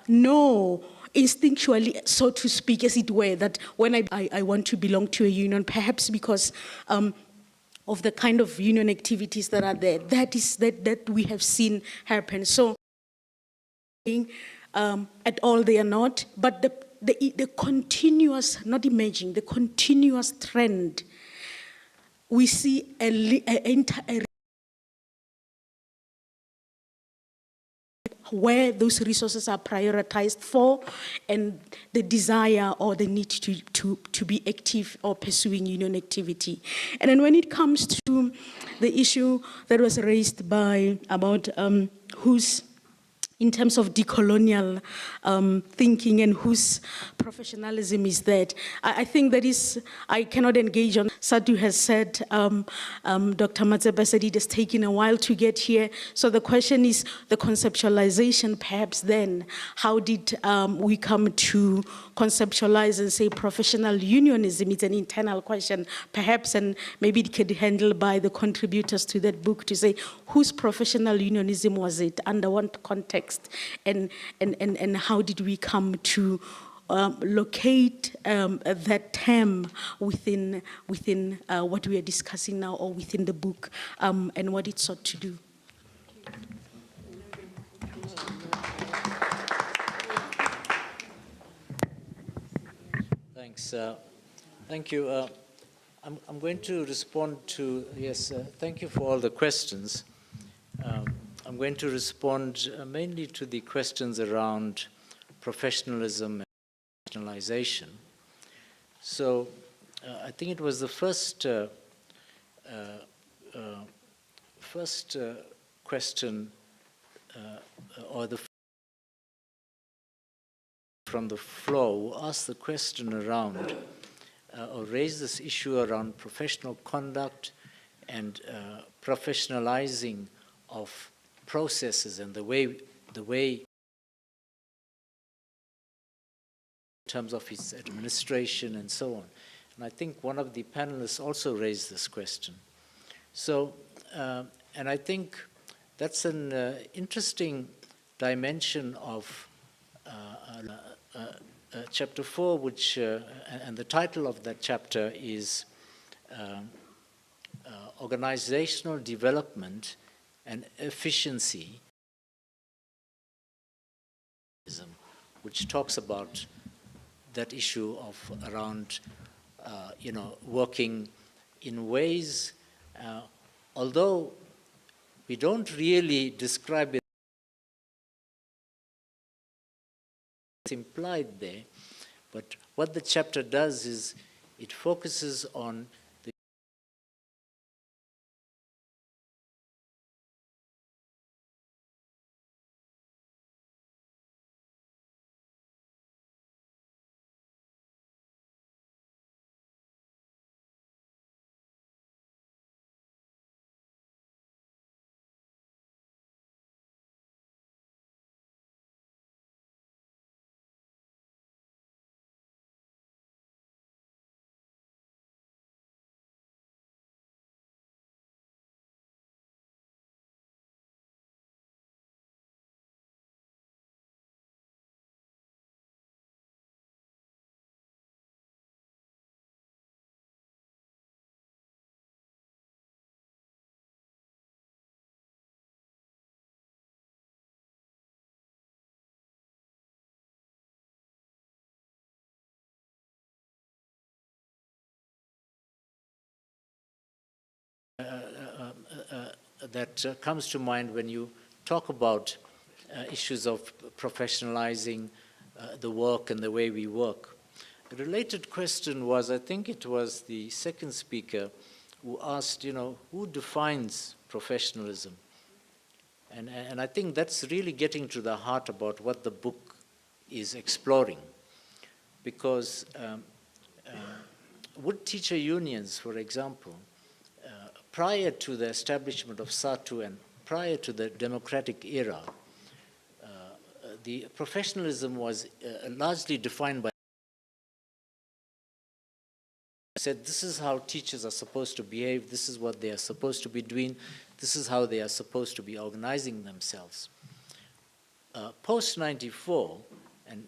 know instinctually, so to speak, as it were, that when I want to belong to a union, perhaps because of the kind of union activities that are there, that we have seen happen. So, at all they are not, but the continuous, not emerging, the continuous trend, we see where those resources are prioritized for, and the desire or the need to be active or pursuing union activity. And then when it comes to the issue that was raised by about who's in terms of decolonial thinking and whose professionalism is that. I think that is, I cannot engage on. SADTU has said, Dr. Matsepe said it has taken a while to get here. So the question is the conceptualization perhaps then. How did we come to conceptualize and say professional unionism? It's an internal question perhaps, and maybe it could be handled by the contributors to that book to say whose professional unionism was it, under what context? And how did we come to locate that term within what we are discussing now, or within the book, and what it sought to do? Thanks. Thank you. I'm going to respond to, yes, thank you for all the questions. I'm going to respond mainly to the questions around professionalism and professionalization. So I think it was the first question, or the from the floor, who asked the question around, or raised this issue around professional conduct and professionalizing of processes and the way in terms of its administration and so on. And I think one of the panelists also raised this question. So, and I think that's an interesting dimension of chapter 4, which, and the title of that chapter is Organizational Development and Efficiency, which talks about that issue of around, you know, working in ways, although we don't really describe it, it's implied there, but what the chapter does is it focuses on the that comes to mind when you talk about issues of professionalizing the work and the way we work. A related question was, I think it was the second speaker who asked, you know, who defines professionalism? And I think that's really getting to the heart about what the book is exploring. Because would teacher unions, for example, prior to the establishment of SADTU and prior to the democratic era, the professionalism was largely defined by said this is how teachers are supposed to behave, this is what they are supposed to be doing, this is how they are supposed to be organizing themselves. Post-94, and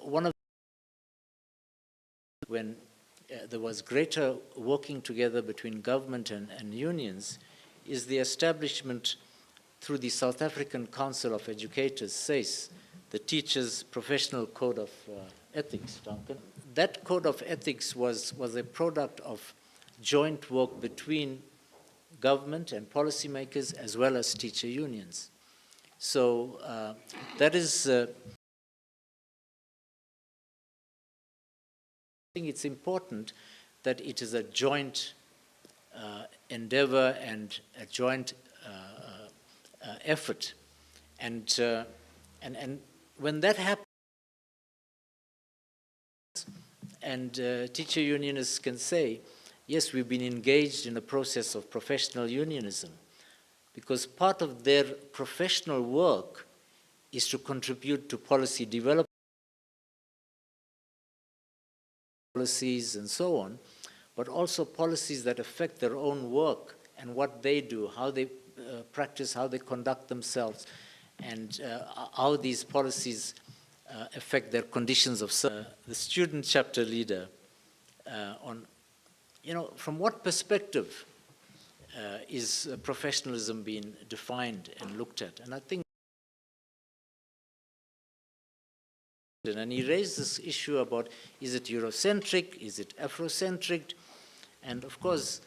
one of when there was greater working together between government and unions, is the establishment through the South African Council of Educators, SACE, the Teachers' Professional Code of Ethics, Duncan. That code of ethics was a product of joint work between government and policymakers as well as teacher unions. So that is, I think it's important that it is a joint endeavor and a joint effort. And when that happens, and teacher unionists can say, yes, we've been engaged in a process of professional unionism, because part of their professional work is to contribute to policy development, policies and so on, but also policies that affect their own work and what they do, how they practice, how they conduct themselves, and how these policies affect their conditions of service. The student chapter leader on, from what perspective is professionalism being defined and looked at? And I think, and he raised this issue about, is it Eurocentric, is it Afrocentric? And of course,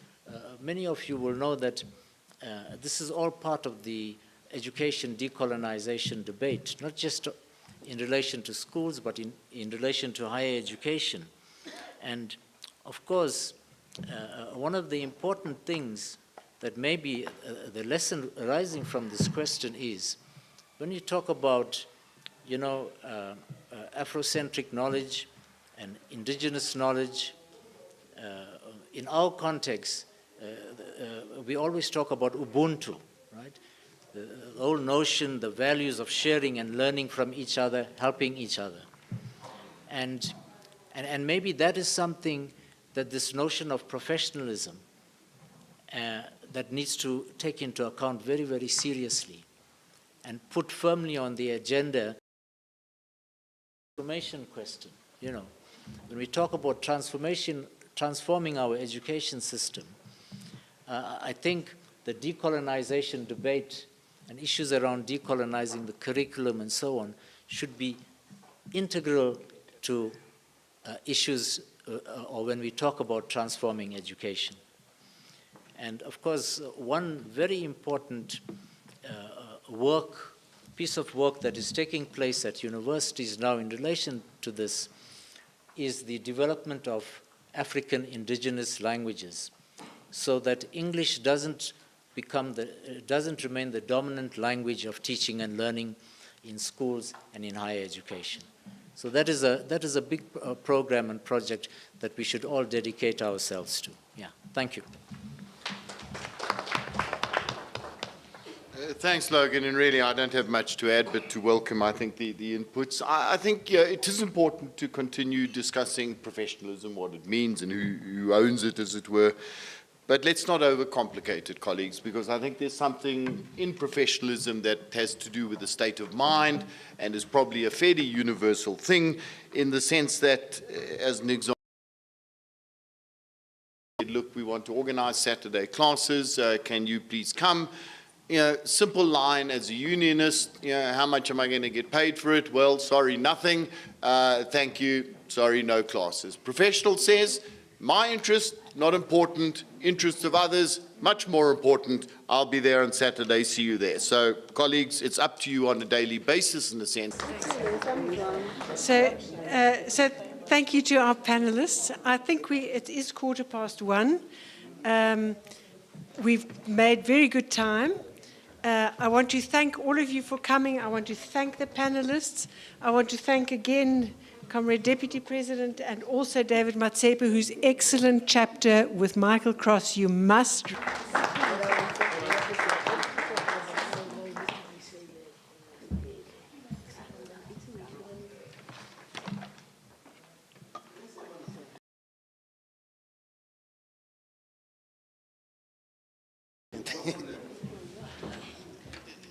many of you will know that this is all part of the education decolonization debate, not just in relation to schools, but in relation to higher education. And of course, one of the important things that maybe the lesson arising from this question is, when you talk about, Afrocentric knowledge and indigenous knowledge, in our context, we always talk about Ubuntu, right? The whole notion, the values of sharing and learning from each other, helping each other. And maybe that is something that this notion of professionalism that needs to take into account very, very seriously and put firmly on the agenda. Transformation question, when we talk about transforming our education system, I think the decolonization debate and issues around decolonizing the curriculum and so on should be integral to issues or when we talk about transforming education. And of course, one very important piece of work that is taking place at universities now in relation to this is the development of African indigenous languages, so that English doesn't remain the dominant language of teaching and learning in schools and in higher education. So that is a big program and project that we should all dedicate ourselves to. Yeah, thank you. Thanks, Logan, and really I don't have much to add but to welcome, I think, the inputs. I think it is important to continue discussing professionalism, what it means and who owns it, as it were. But let's not overcomplicate it, colleagues, because I think there's something in professionalism that has to do with the state of mind and is probably a fairly universal thing, in the sense that, as an example, look, we want to organize Saturday classes, can you please come? Simple line as a unionist, how much am I going to get paid for it? Well, sorry, nothing. Thank you, sorry, no classes. Professional says, my interest, not important. Interests of others, much more important. I'll be there on Saturday, see you there. So, colleagues, it's up to you on a daily basis, in a sense. So thank you to our panelists. I think it is 1:15. We've made very good time. I want to thank all of you for coming. I want to thank the panelists. I want to thank again Comrade Deputy President and also David Matsepe, whose excellent chapter with Michael Cross you must.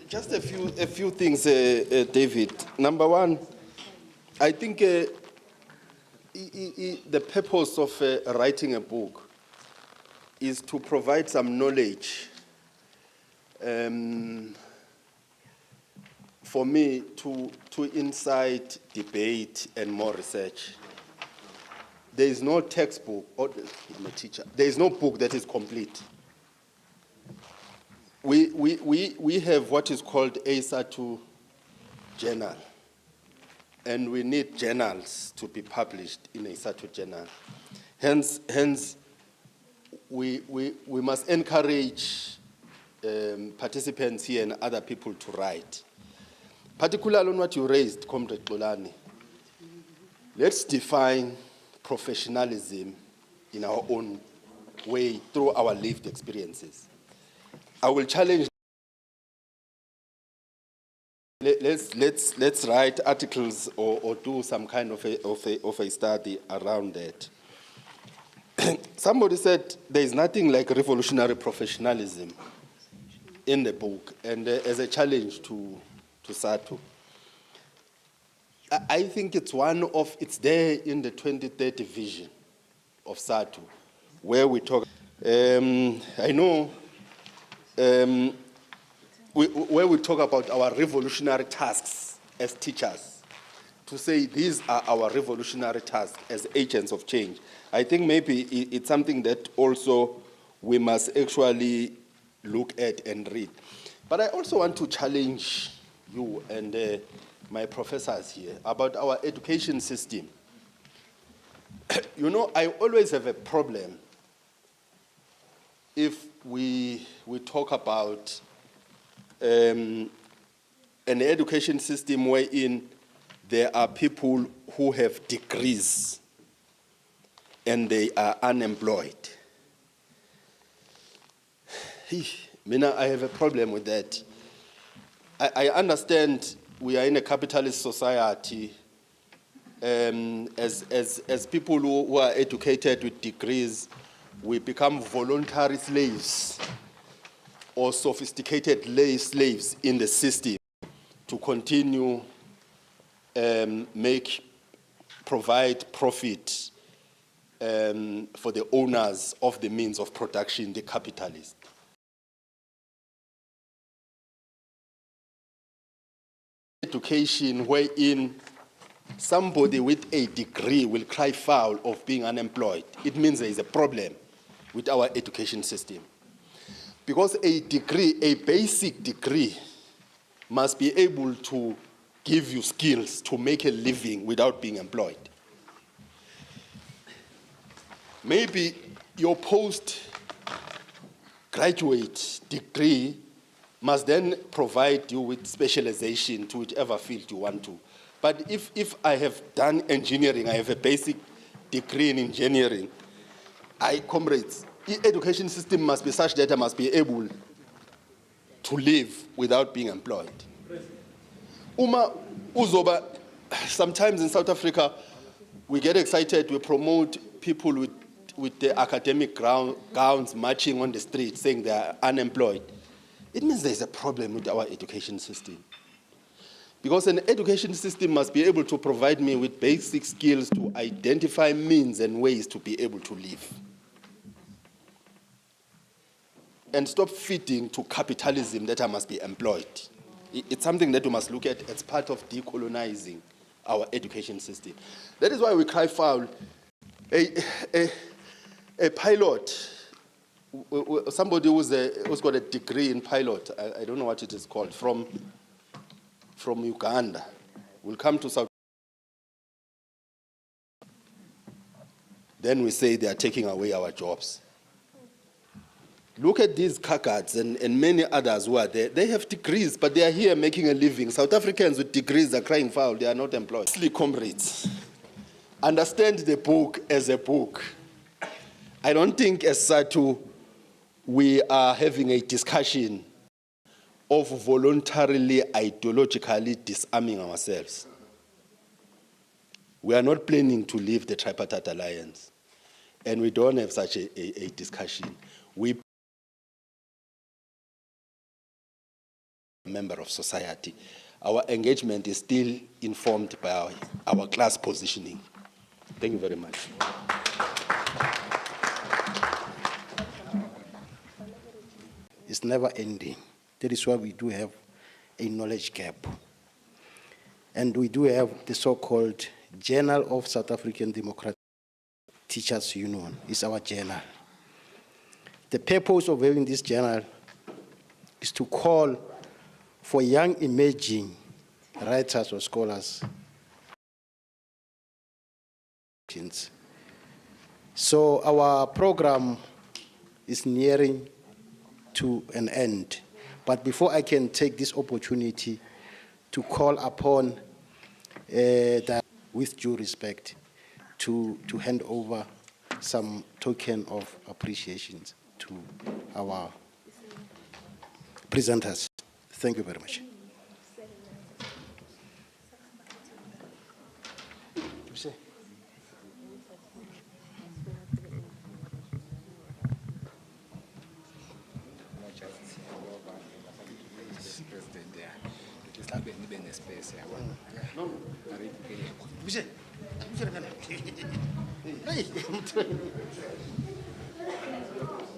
Just a few things, David. Number one, I think the purpose of writing a book is to provide some knowledge for me to incite debate and more research. There is no textbook, or I'm a teacher, there is no book that is complete. we have what is called a SADTU journal, and we need journals to be published in a SADTU journal. Hence, we must encourage participants here and other people to write. Particularly on what you raised, Comrade Xolani, let's define professionalism in our own way through our lived experiences. I will challenge. Let's write articles or do some kind of a study around that. Somebody said there is nothing like revolutionary professionalism in the book, and as a challenge to SADTU. I think it's it's there in the 2030 vision of SADTU, where we talk, I know, where we talk about our revolutionary tasks as teachers, to say these are our revolutionary tasks as agents of change. I think maybe it's something that also we must actually look at and read. But I also want to challenge you and my professors here about our education system. You know, I always have a problem if we talk about an education system wherein there are people who have degrees and they are unemployed. I have a problem with that. I understand we are in a capitalist society. As people who are educated with degrees, we become voluntary slaves or sophisticated slaves in the system to continue provide profit for the owners of the means of production, the capitalists. Education wherein somebody with a degree will cry foul of being unemployed, it means there is a problem with our education system. Because a degree, a basic degree, must be able to give you skills to make a living without being employed. Maybe your postgraduate degree must then provide you with specialization to whichever field you want to. But if I have done engineering, I have a basic degree in engineering, comrades, the education system must be such that I must be able to live without being employed. Sometimes in South Africa, we get excited, we promote people with the academic gowns marching on the street saying they are unemployed. It means there's a problem with our education system. Because an education system must be able to provide me with basic skills to identify means and ways to be able to live. And stop feeding to capitalism that I must be employed. It's something that we must look at as part of decolonizing our education system. That is why we cry foul. A pilot, somebody who's got a degree in pilot, I don't know what it is called, from Uganda, will come to South. Then we say they are taking away our jobs. Look at these car guards and many others who are there. They have degrees, but they are here making a living. South Africans with degrees are crying foul. They are not employed. Comrades, understand the book as a book. I don't think as SADTU we are having a discussion of voluntarily, ideologically disarming ourselves. We are not planning to leave the tripartite alliance, and we don't have such a discussion. We member of society. Our engagement is still informed by our class positioning. Thank you very much. It's never ending. That is why we do have a knowledge gap. And we do have the so-called Journal of South African Democratic Teachers Union. It's our journal. The purpose of having this journal is to call for young emerging writers or scholars. So our program is nearing to an end. But before I can take this opportunity to call upon that, with due respect, to hand over some token of appreciation to our presenters. Thank you very much.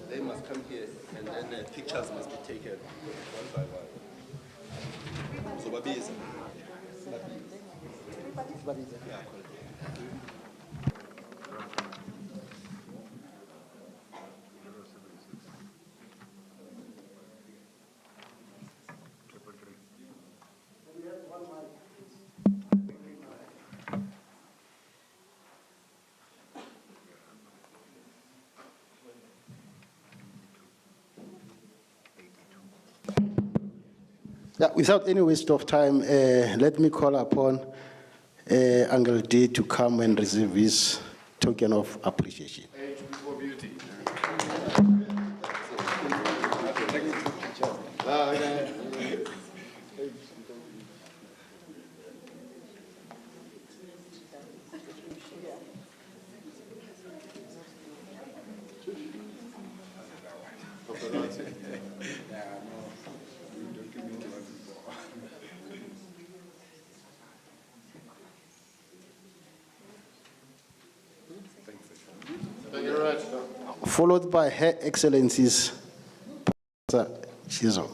They must come here, and then pictures must be taken one by one. So, Babiza. Yeah, without any waste of time, let me call upon Uncle D to come and receive his token of appreciation. Age before beauty. Followed by Her Excellencies Professor Chizo.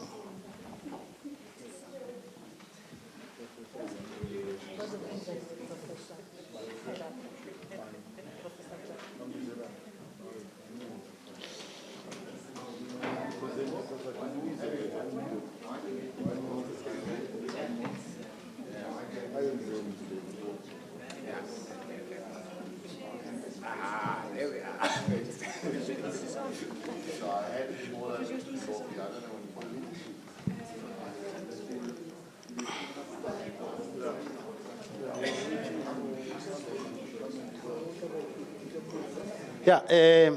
Yeah,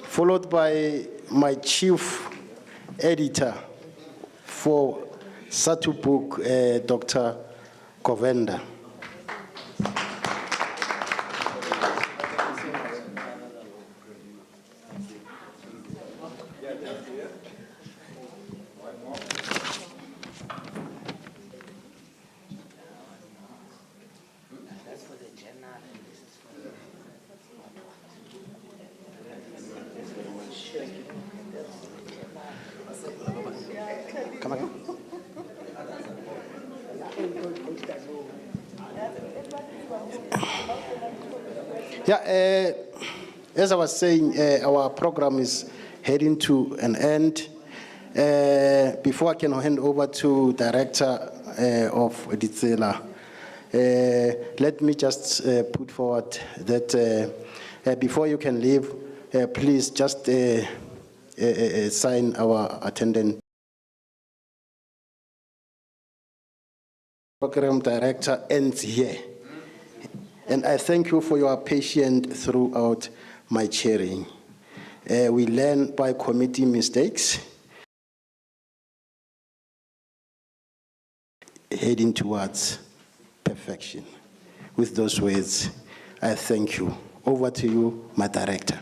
followed by my chief editor for SADTU book, Dr. Govenda. Come again? Yeah, as I was saying, our program is heading to an end. Before I can hand over to Director of Ditsela, let me just put forward that before you can leave, please just sign our attendance. Program Director ends here. And I thank you for your patience throughout my chairing. We learn by committing mistakes, heading towards perfection. With those words, I thank you. Over to you, my Director.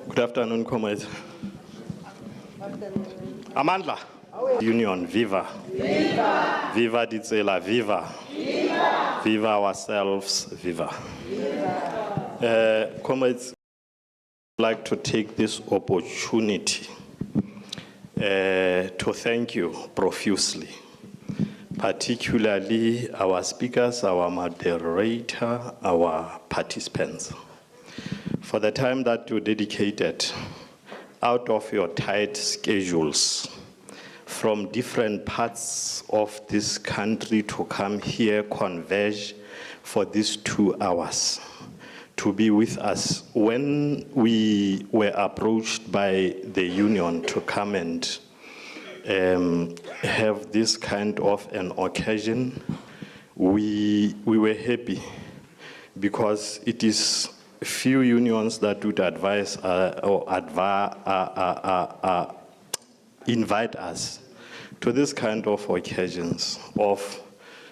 Good afternoon, comrades. Amandla. Union, viva. Viva. Viva Ditsela, viva. Viva. Viva ourselves, viva. Comrades, I'd like to take this opportunity to thank you profusely particularly our speakers, our moderator, our participants, for the time that you dedicated out of your tight schedules from different parts of this country to come here, converge for these 2 hours, to be with us. When we were approached by the union to come and have this kind of an occasion, we were happy, because it is few unions that would advise invite us to this kind of occasions of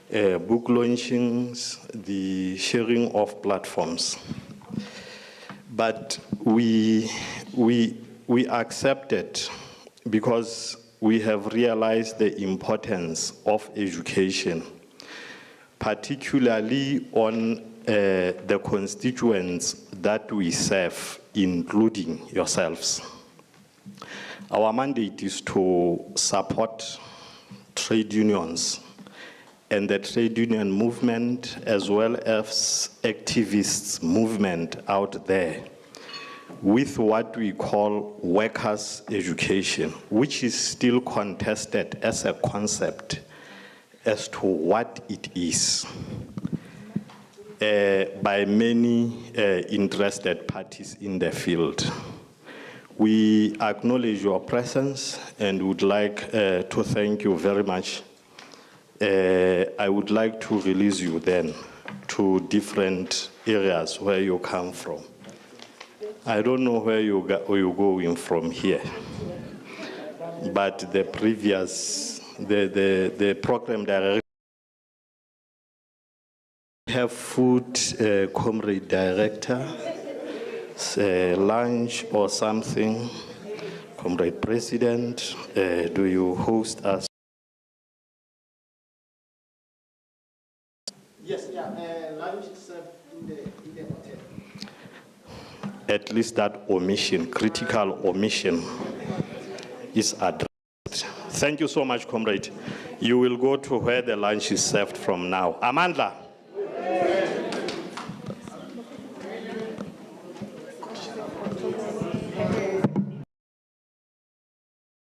book launchings, the sharing of platforms. But we accepted, because we have realized the importance of education, particularly on the constituents that we serve, including yourselves. Our mandate is to support trade unions and the trade union movement, as well as activists movement out there, with what we call workers' education, which is still contested as a concept as to what it is by many interested parties in the field. We acknowledge your presence and would like to thank you very much. I would like to release you then to different areas where you come from. I don't know where you're going from here, but the previous, the program director, have food, comrade director, lunch or something, comrade president, do you host us? Yes, lunch is served in the hotel. At least that omission, critical omission, is addressed. Thank you so much, comrade. You will go to where the lunch is served from now. Amandla.